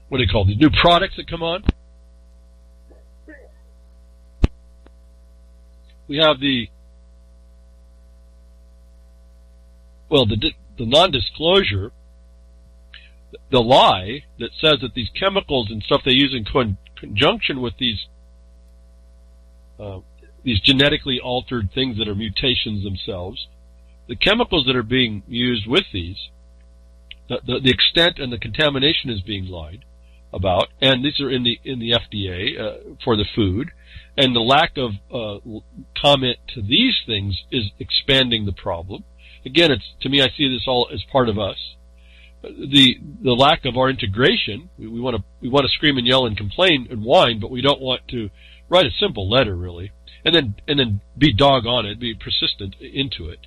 what do you call these new products that come on. the non-disclosure, the lie that says that these chemicals and stuff they use in conjunction with these genetically altered things that are mutations themselves, the chemicals that are being used with these, the extent and the contamination is being lied about, and these are in the FDA for the food, and the lack of comment to these things is expanding the problem. Again, to me, I see this all as part of us. The lack of our integration, we want to scream and yell and complain and whine, but we don't want to write a simple letter really, and then be dog on it, be persistent into it.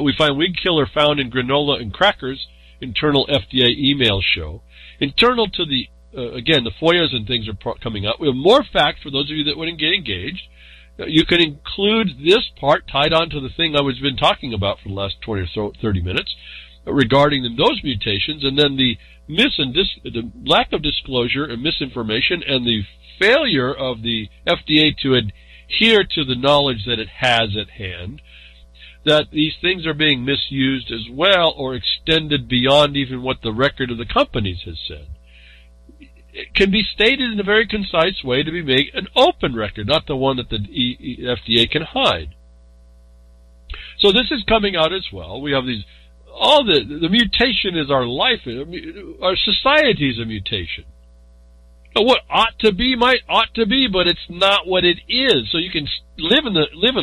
We find weed killer found in granola and crackers. Internal FDA emails show. Internal to the again, the FOIAs and things are coming up. We have more facts for those of you that wouldn't get engaged. You can include this part tied onto the thing I was been talking about for the last 20 or so 30 minutes regarding those mutations, and then the lack of disclosure and misinformation and the failure of the FDA to adhere to the knowledge that it has at hand, that these things are being misused as well or extended beyond even what the record of the companies has said. It can be stated in a very concise way to be made an open record, not the one that the FDA can hide. So this is coming out as well. We have these, all the mutation is our life. Our society is a mutation. Now, what ought to be might ought to be, but it's not what it is. So you can live in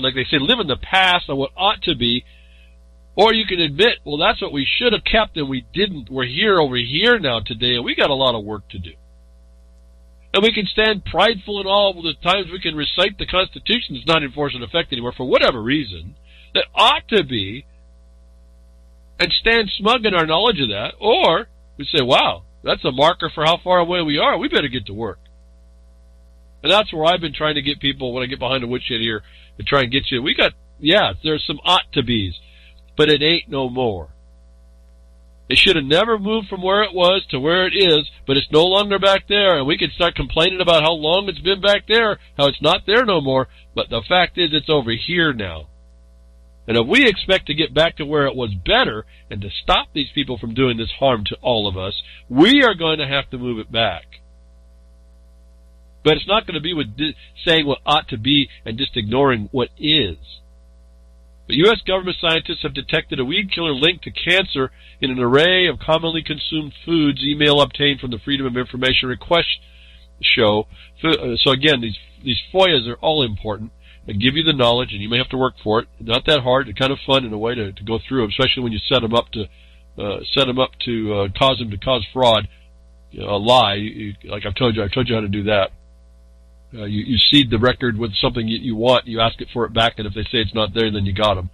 like they say, live in the past on what ought to be, or you can admit, well, that's what we should have kept and we didn't. We're here over here now today, and we got a lot of work to do. And we can stand prideful in all the times we can recite the Constitution that's not in force and effect anymore for whatever reason that ought to be, and stand smug in our knowledge of that, or we say, wow, that's a marker for how far away we are. We better get to work. And that's where I've been trying to get people, when I get behind the woodshed here, to try and get you. There's some ought to be's, but it ain't no more. It should have never moved from where it was to where it is, but it's no longer back there, and we can start complaining about how long it's been back there, how it's not there no more, but the fact is it's over here now. And if we expect to get back to where it was better and to stop these people from doing this harm to all of us, we are going to have to move it back. But it's not going to be with saying what ought to be and just ignoring what is. But U.S. government scientists have detected a weed killer linked to cancer in an array of commonly consumed foods, email obtained from the Freedom of Information Request show. So again, these FOIAs are all important. They give you the knowledge, and you may have to work for it. Not that hard. They're kind of fun in a way to go through them, especially when you set them up to cause fraud, a lie. Like I've told you how to do that. You seed the record with something you want, you ask it for it back, and if they say it's not there, then you got them.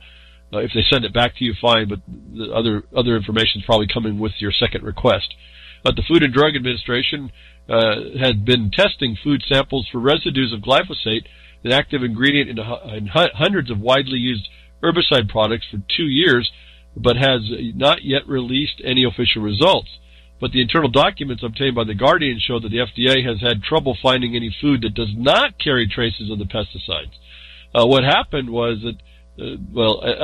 If they send it back to you, fine, but the other information is probably coming with your second request. But the Food and Drug Administration had been testing food samples for residues of glyphosate, an active ingredient in hundreds of widely used herbicide products, for 2 years, but has not yet released any official results. But the internal documents obtained by The Guardian show that the FDA has had trouble finding any food that does not carry traces of the pesticides. What happened was that,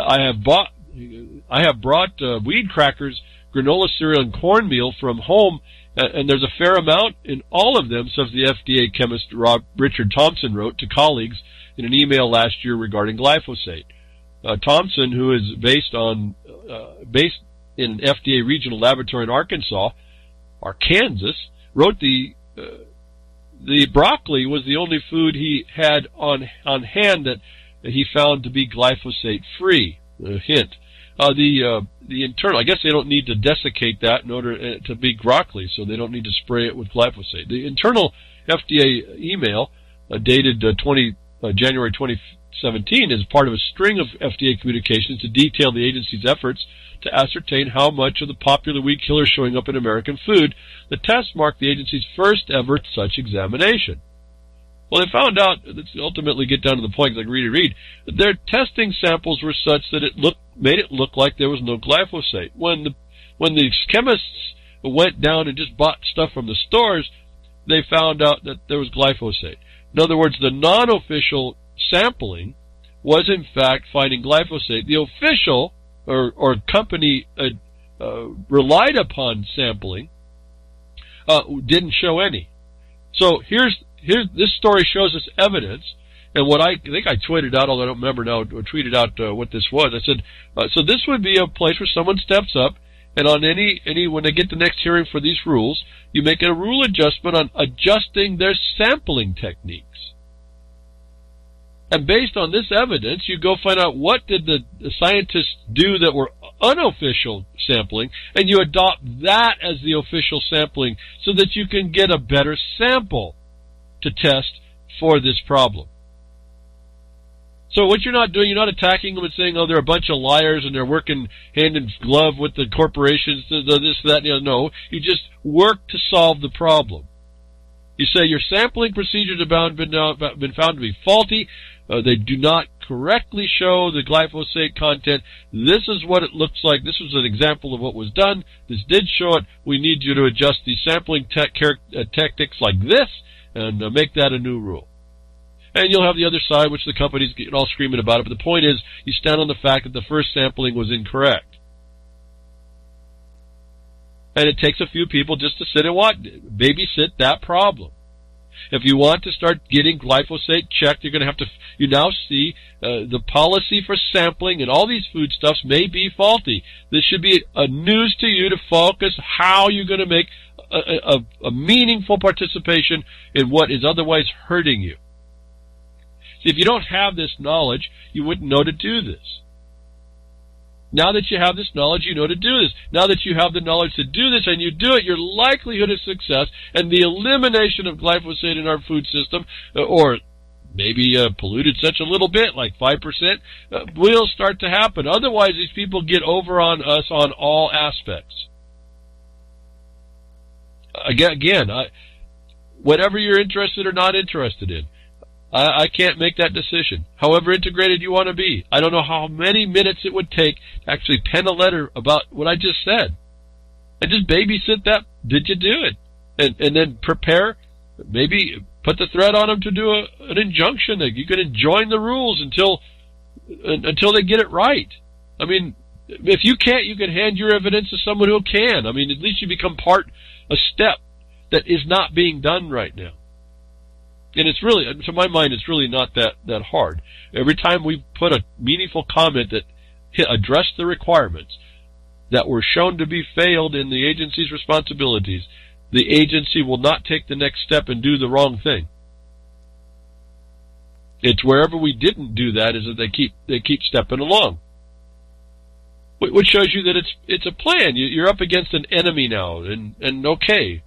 I have brought weed crackers, granola cereal, and cornmeal from home, and there's a fair amount in all of them, says the FDA chemist Richard Thompson wrote to colleagues in an email last year regarding glyphosate. Thompson, who is based in an FDA regional laboratory in Arkansas, wrote the broccoli was the only food he had on hand that he found to be glyphosate free. Hint. The internal, I guess they don't need to desiccate that in order to be broccoli, so they don't need to spray it with glyphosate. The internal FDA email, dated January 2017, is part of a string of FDA communications to detail the agency's efforts to ascertain how much of the popular weed killer is showing up in American food. The test marked the agency's first ever such examination. Well, they found out, let's ultimately get down to the point, because I can read, that their testing samples were such that made it look like there was no glyphosate. When the chemists went down and just bought stuff from the stores, they found out that there was glyphosate. In other words, the non-official sampling was in fact finding glyphosate. The official or company relied upon sampling didn't show any. So here's this story shows us evidence, and what I think I tweeted out, although I don't remember now, or tweeted out what this was. I said, so this would be a place where someone steps up, and on any when they get the next hearing for these rules, you make a rule adjustment on adjusting their sampling techniques. And based on this evidence, you go find out what did the scientists do that were unofficial sampling, and you adopt that as the official sampling so that you can get a better sample to test for this problem. So what you're not doing, you're not attacking them and saying, oh, they're a bunch of liars and they're working hand in glove with the corporations, this, that, no. You just work to solve the problem. You say your sampling procedures have been found to be faulty. They do not correctly show the glyphosate content. This is what it looks like. This was an example of what was done. This did show it. We need you to adjust the sampling tactics like this and make that a new rule. And you'll have the other side, which the companies get all screaming about it. But the point is, you stand on the fact that the first sampling was incorrect. And it takes a few people just to sit and babysit that problem. If you want to start getting glyphosate checked, you're going to have to, you now see the policy for sampling and all these foodstuffs may be faulty. This should be a news to you to focus how you're going to make a meaningful participation in what is otherwise hurting you. See, if you don't have this knowledge, you wouldn't know to do this. Now that you have this knowledge, you know to do this. Now that you have the knowledge to do this and you do it, your likelihood of success and the elimination of glyphosate in our food system, or maybe polluted such a little bit, like 5%, will start to happen. Otherwise, these people get over on us on all aspects. Again, whatever you're interested or not interested in, I can't make that decision. However integrated you want to be. I don't know how many minutes it would take to actually pen a letter about what I just said. And just babysit that. Did you do it? And then prepare, maybe put the threat on them to do an injunction that you can enjoin the rules until they get it right. I mean, if you can't, you can hand your evidence to someone who can. I mean, at least you become a step that is not being done right now. And it's really, to my mind, it's really not that hard. Every time we put a meaningful comment that addressed the requirements that were shown to be failed in the agency's responsibilities, the agency will not take the next step and do the wrong thing. It's wherever we didn't do that is that they keep stepping along. Which shows you that it's a plan. You're up against an enemy now, and okay.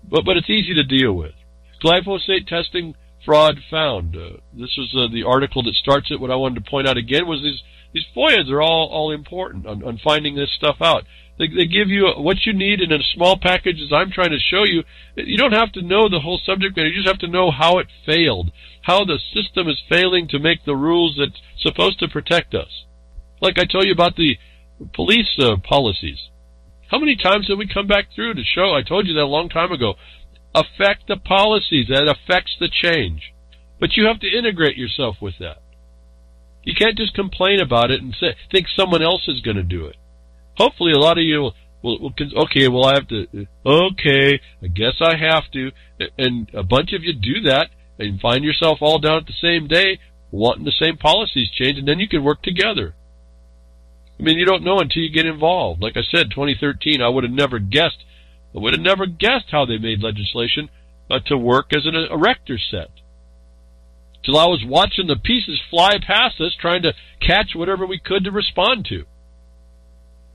But it's easy to deal with. Glyphosate testing fraud found. This was the article that starts it. What I wanted to point out again was these FOIAs are all important on finding this stuff out. They give you what you need in a small package, as I'm trying to show you. You don't have to know the whole subject matter. You just have to know how it failed, how the system is failing to make the rules that's supposed to protect us. Like I told you about the police policies. How many times have we come back through to show? I told you that a long time ago. Affect the policies. That affects the change. But you have to integrate yourself with that. You can't just complain about it and think someone else is going to do it. Hopefully a lot of you will okay, well I have to, okay, I guess I have to. And a bunch of you do that and find yourself all down at the same day wanting the same policies changed, and then you can work together. I mean, you don't know until you get involved. Like I said, 2013, I would have never guessed how they made legislation to work as an erector set. Till I was watching the pieces fly past us, trying to catch whatever we could to respond to.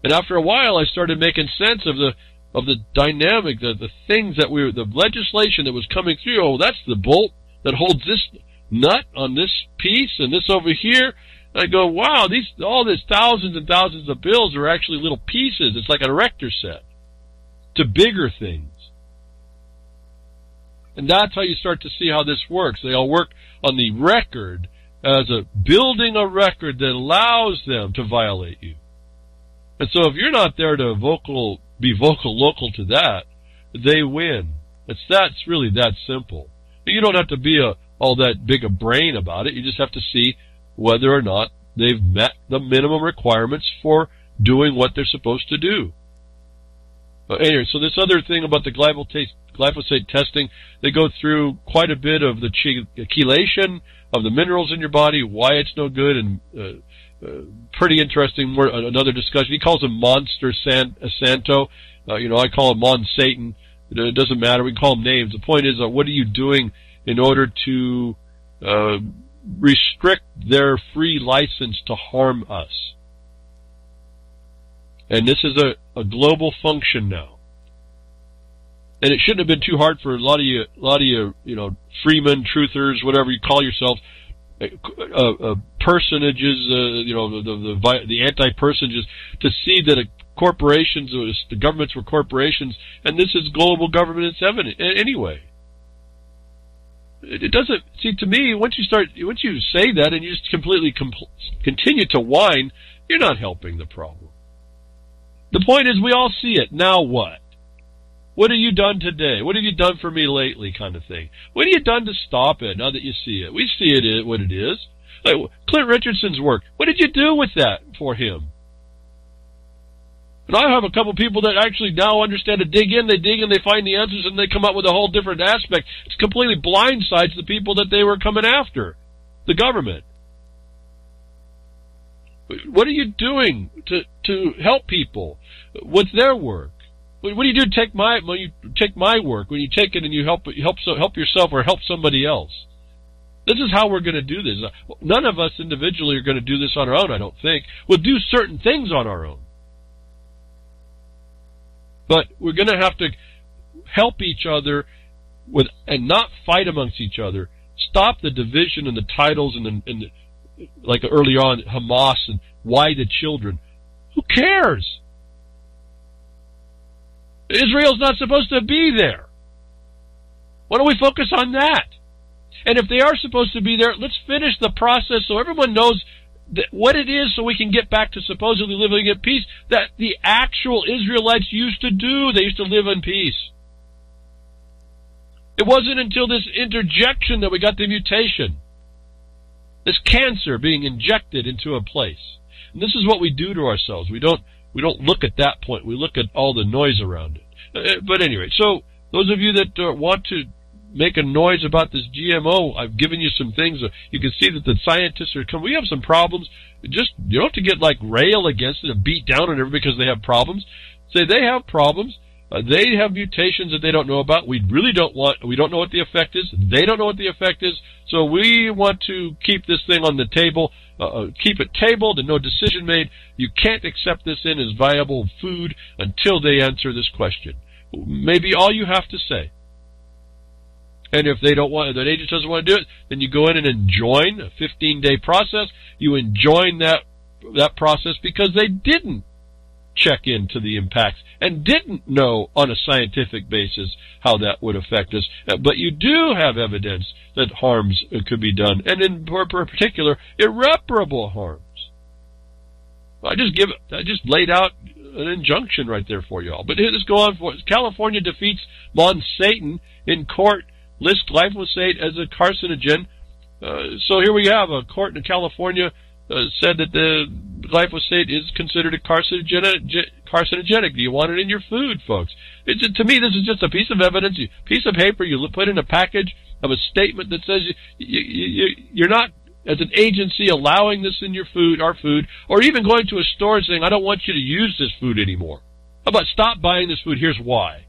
And after a while, I started making sense of the dynamic, the things that the legislation that was coming through. Oh, that's the bolt that holds this nut on this piece and this over here. And I go, wow, all these thousands and thousands of bills are actually little pieces. It's like an erector set to bigger things. And that's how you start to see how this works. They all work on the record as building a record that allows them to violate you. And so if you're not there to be vocal local to that, they win. That's really that simple. You don't have to be all that big a brain about it. You just have to see whether or not they've met the minimum requirements for doing what they're supposed to do. Anyway, so this other thing about the glyphosate testing, they go through quite a bit of the chelation of the minerals in your body, why it's no good, and pretty interesting. Another discussion. He calls them Monsanto. I call them Monsatan. It doesn't matter. We can call them names. The point is, what are you doing in order to restrict their free license to harm us? And this is a global function now. And it shouldn't have been too hard for a lot of you, freemen, truthers, whatever you call yourselves, personages, the anti-personages, to see that corporations, the governments were corporations, and this is global government. It's evident anyway. It doesn't, see, to me, once you say that and you just completely continue to whine, you're not helping the problem. The point is, we all see it. Now what? What have you done today? What have you done for me lately, kind of thing? What have you done to stop it now that you see it? We see it, what it is. Like Clint Richardson's work. What did you do with that for him? And I have a couple people that actually now understand to dig in. They dig and they find the answers and they come up with a whole different aspect. It's completely blindsides the people that they were coming after, the government. What are you doing to help people with their work? What do you do when you take my work, when you take it and you help yourself or help somebody else? This is how we're going to do this. None of us individually are going to do this on our own, I don't think. We'll do certain things on our own. But we're going to have to help each other and not fight amongst each other. Stop the division and the titles and like early on, Hamas and why the children. Who cares? Israel's not supposed to be there. Why don't we focus on that? And if they are supposed to be there, let's finish the process so everyone knows what it is, so we can get back to supposedly living in peace that the actual Israelites used to do. They used to live in peace. It wasn't until this interjection that we got the mutation. This cancer being injected into a place. And this is what we do to ourselves. We don't look at that point. We look at all the noise around it. But anyway, so those of you that want to make a noise about this GMO, I've given you some things. You can see that the scientists are coming. We have some problems. Just, you don't have to get like rail against it and beat down on everybody because they have problems. Say they have problems. They have mutations that they don't know about. We don't know what the effect is. They don't know what the effect is. So we want to keep this thing on the table, keep it tabled and no decision made. You can't accept this in as viable food until they answer this question. Maybe all you have to say. And if they don't want, if the agent doesn't want to do it, then you go in and enjoin a 15-day process. You enjoin that process because they didn't check into the impacts and didn't know on a scientific basis how that would affect us. But you do have evidence that harms could be done, and in particular, irreparable harms. I just laid out an injunction right there for y'all. But let's go on. California defeats Monsanto in court. Lists glyphosate as a carcinogen. So here we have a court in California said that the glyphosate is considered a carcinogenic. Do you want it in your food, folks? To me, this is just a piece of evidence, a piece of paper you put in a package of a statement that says you're not, as an agency, allowing this in your food, our food, or even going to a store and saying, I don't want you to use this food anymore. How about stop buying this food? Here's why.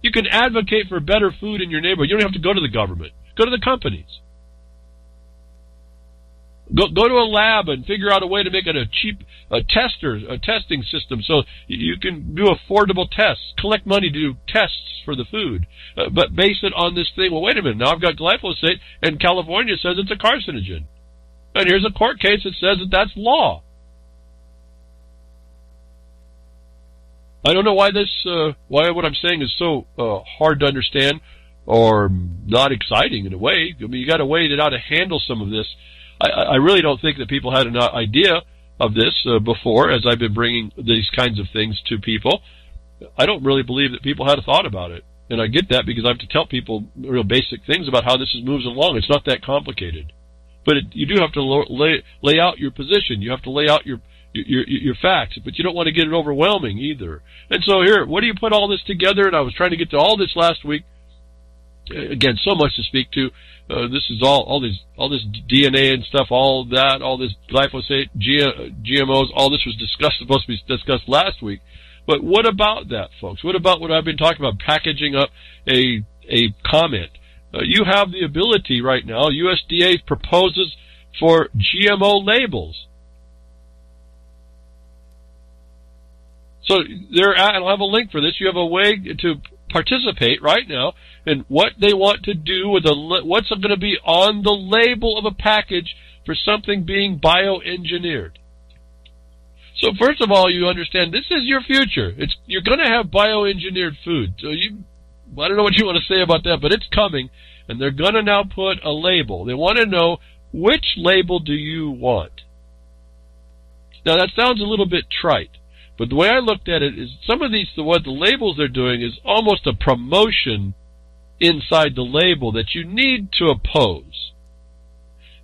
You can advocate for better food in your neighborhood. You don't have to go to the government. Go to the companies. Go to a lab and figure out a way to make it a cheap testing system so you can do affordable tests. Collect money to do tests for the food. But base it on this thing. Well, wait a minute. Now I've got glyphosate and California says it's a carcinogen. And here's a court case that says that that's law. I don't know why why what I'm saying is so hard to understand or not exciting in a way. I mean, you got a way to handle some of this. I really don't think that people had an idea of this before, as I've been bringing these kinds of things to people. I don't really believe that people had a thought about it. And I get that because I have to tell people real basic things about how this moves along. It's not that complicated. But you do have to lay out your position. You have to lay out your facts, but you don't want to get it overwhelming either. And so here, what do you put all this together? And I was trying to get to all this last week. Again, so much to speak to. This is all this DNA and stuff, all that, all this glyphosate, GMOs, all this was supposed to be discussed last week. But what about that, folks? What about what I've been talking about, packaging up a comment? You have the ability right now. USDA proposes for GMO labels. So I'll have a link for this. You have a way to participate right now in what they want to do with what's going to be on the label of a package for something being bioengineered. So first of all, you understand this is your future. You're going to have bioengineered food. So I don't know what you want to say about that, but it's coming, and they're going to now put a label. They want to know, which label do you want? Now that sounds a little bit trite. But the way I looked at it is some of what the labels they're doing is almost a promotion inside the label that you need to oppose.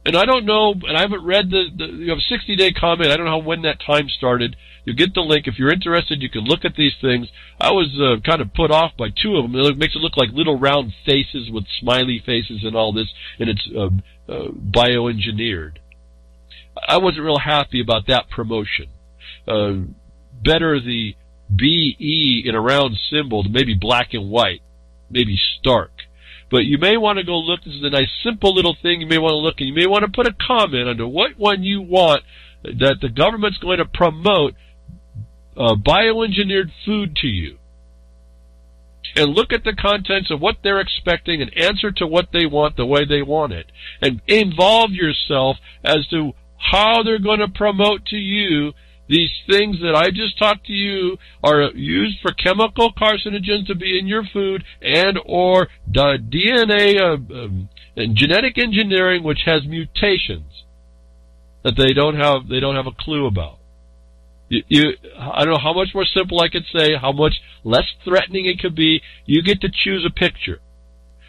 And I don't know, and I haven't read you have a 60-day comment. I don't know when that time started. You'll get the link. If you're interested, you can look at these things. I was kind of put off by two of them. It makes it look like little round faces with smiley faces and all this, and it's bioengineered. I wasn't real happy about that promotion. Better the BE in a round symbol, maybe black and white, maybe stark. But you may want to go look. This is a nice, simple little thing. You may want to look, and you may want to put a comment under what one you want that the government's going to promote bioengineered food to you. And look at the contents of what they're expecting and answer to what they want the way they want it. And involve yourself as to how they're going to promote to you these things that I just talked to you are used for chemical carcinogens to be in your food, and or the DNA and genetic engineering, which has mutations that they don't have a clue about. I don't know how much more simple I could say, how much less threatening it could be. You get to choose a picture.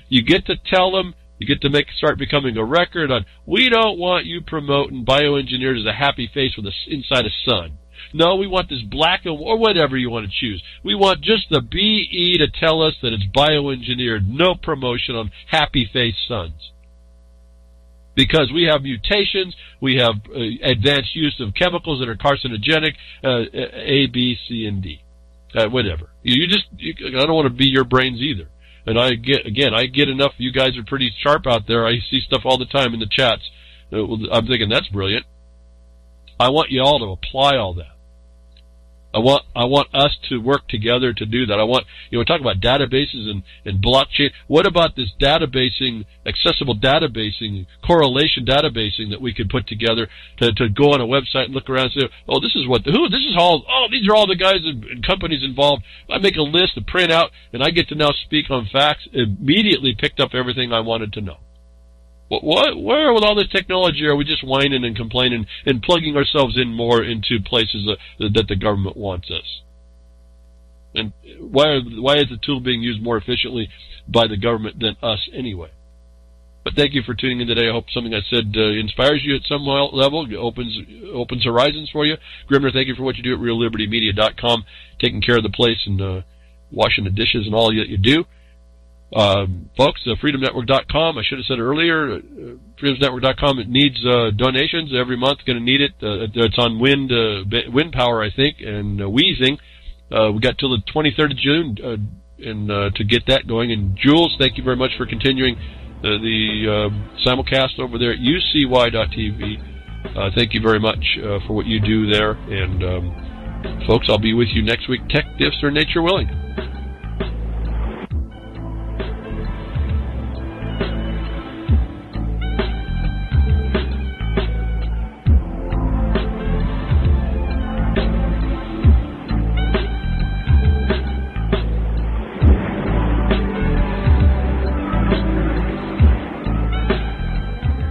You get to tell them. You get to start becoming a record on, we don't want you promoting bioengineered as a happy face with inside a sun. No, we want this black or whatever you want to choose. We want just the BE to tell us that it's bioengineered. No promotion on happy face suns. Because we have mutations, we have advanced use of chemicals that are carcinogenic, A, B, C, and D. Whatever. I don't want to be your brains either. And I get enough. You guys are pretty sharp out there. I see stuff all the time in the chats. I'm thinking, that's brilliant. I want you all to apply all that. I want us to work together to do that. I want, talk about databases and blockchain. What about this databasing, accessible databasing, correlation databasing that we could put together to go on a website and look around and say, oh, these are all the guys and companies involved. I make a list to print out, and I get to now speak on facts. Immediately picked up everything I wanted to know. Where with all this technology are we just whining and complaining and plugging ourselves in more into places that the government wants us? And why is the tool being used more efficiently by the government than us anyway? But thank you for tuning in today. I hope something I said inspires you at some level, opens horizons for you. Grimner, thank you for what you do at reallibertymedia.com, taking care of the place and washing the dishes and all that you do. Folks, freedomnetwork.com, I should have said earlier, freedomnetwork.com, it needs donations every month, going to need it. It's on wind power, I think, and wheezing. We got till the 23rd of June to get that going. And Jules, thank you very much for continuing the simulcast over there at ucy.tv. Thank you very much for what you do there. And folks, I'll be with you next week, tech diffs or nature willing.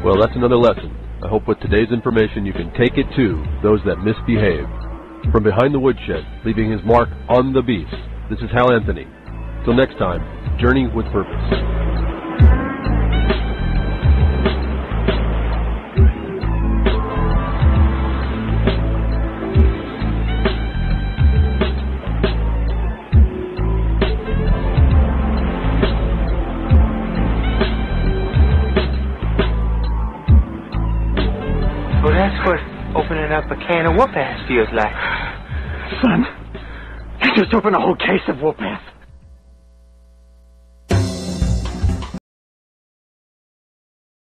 Well, that's another lesson. I hope with today's information you can take it to those that misbehave. From behind the woodshed, leaving his mark on the beast, this is Hal Anthony. Till next time, journey with purpose. opening up a can of whoop-ass feels like. Son, you just opened a whole case of whoop-ass.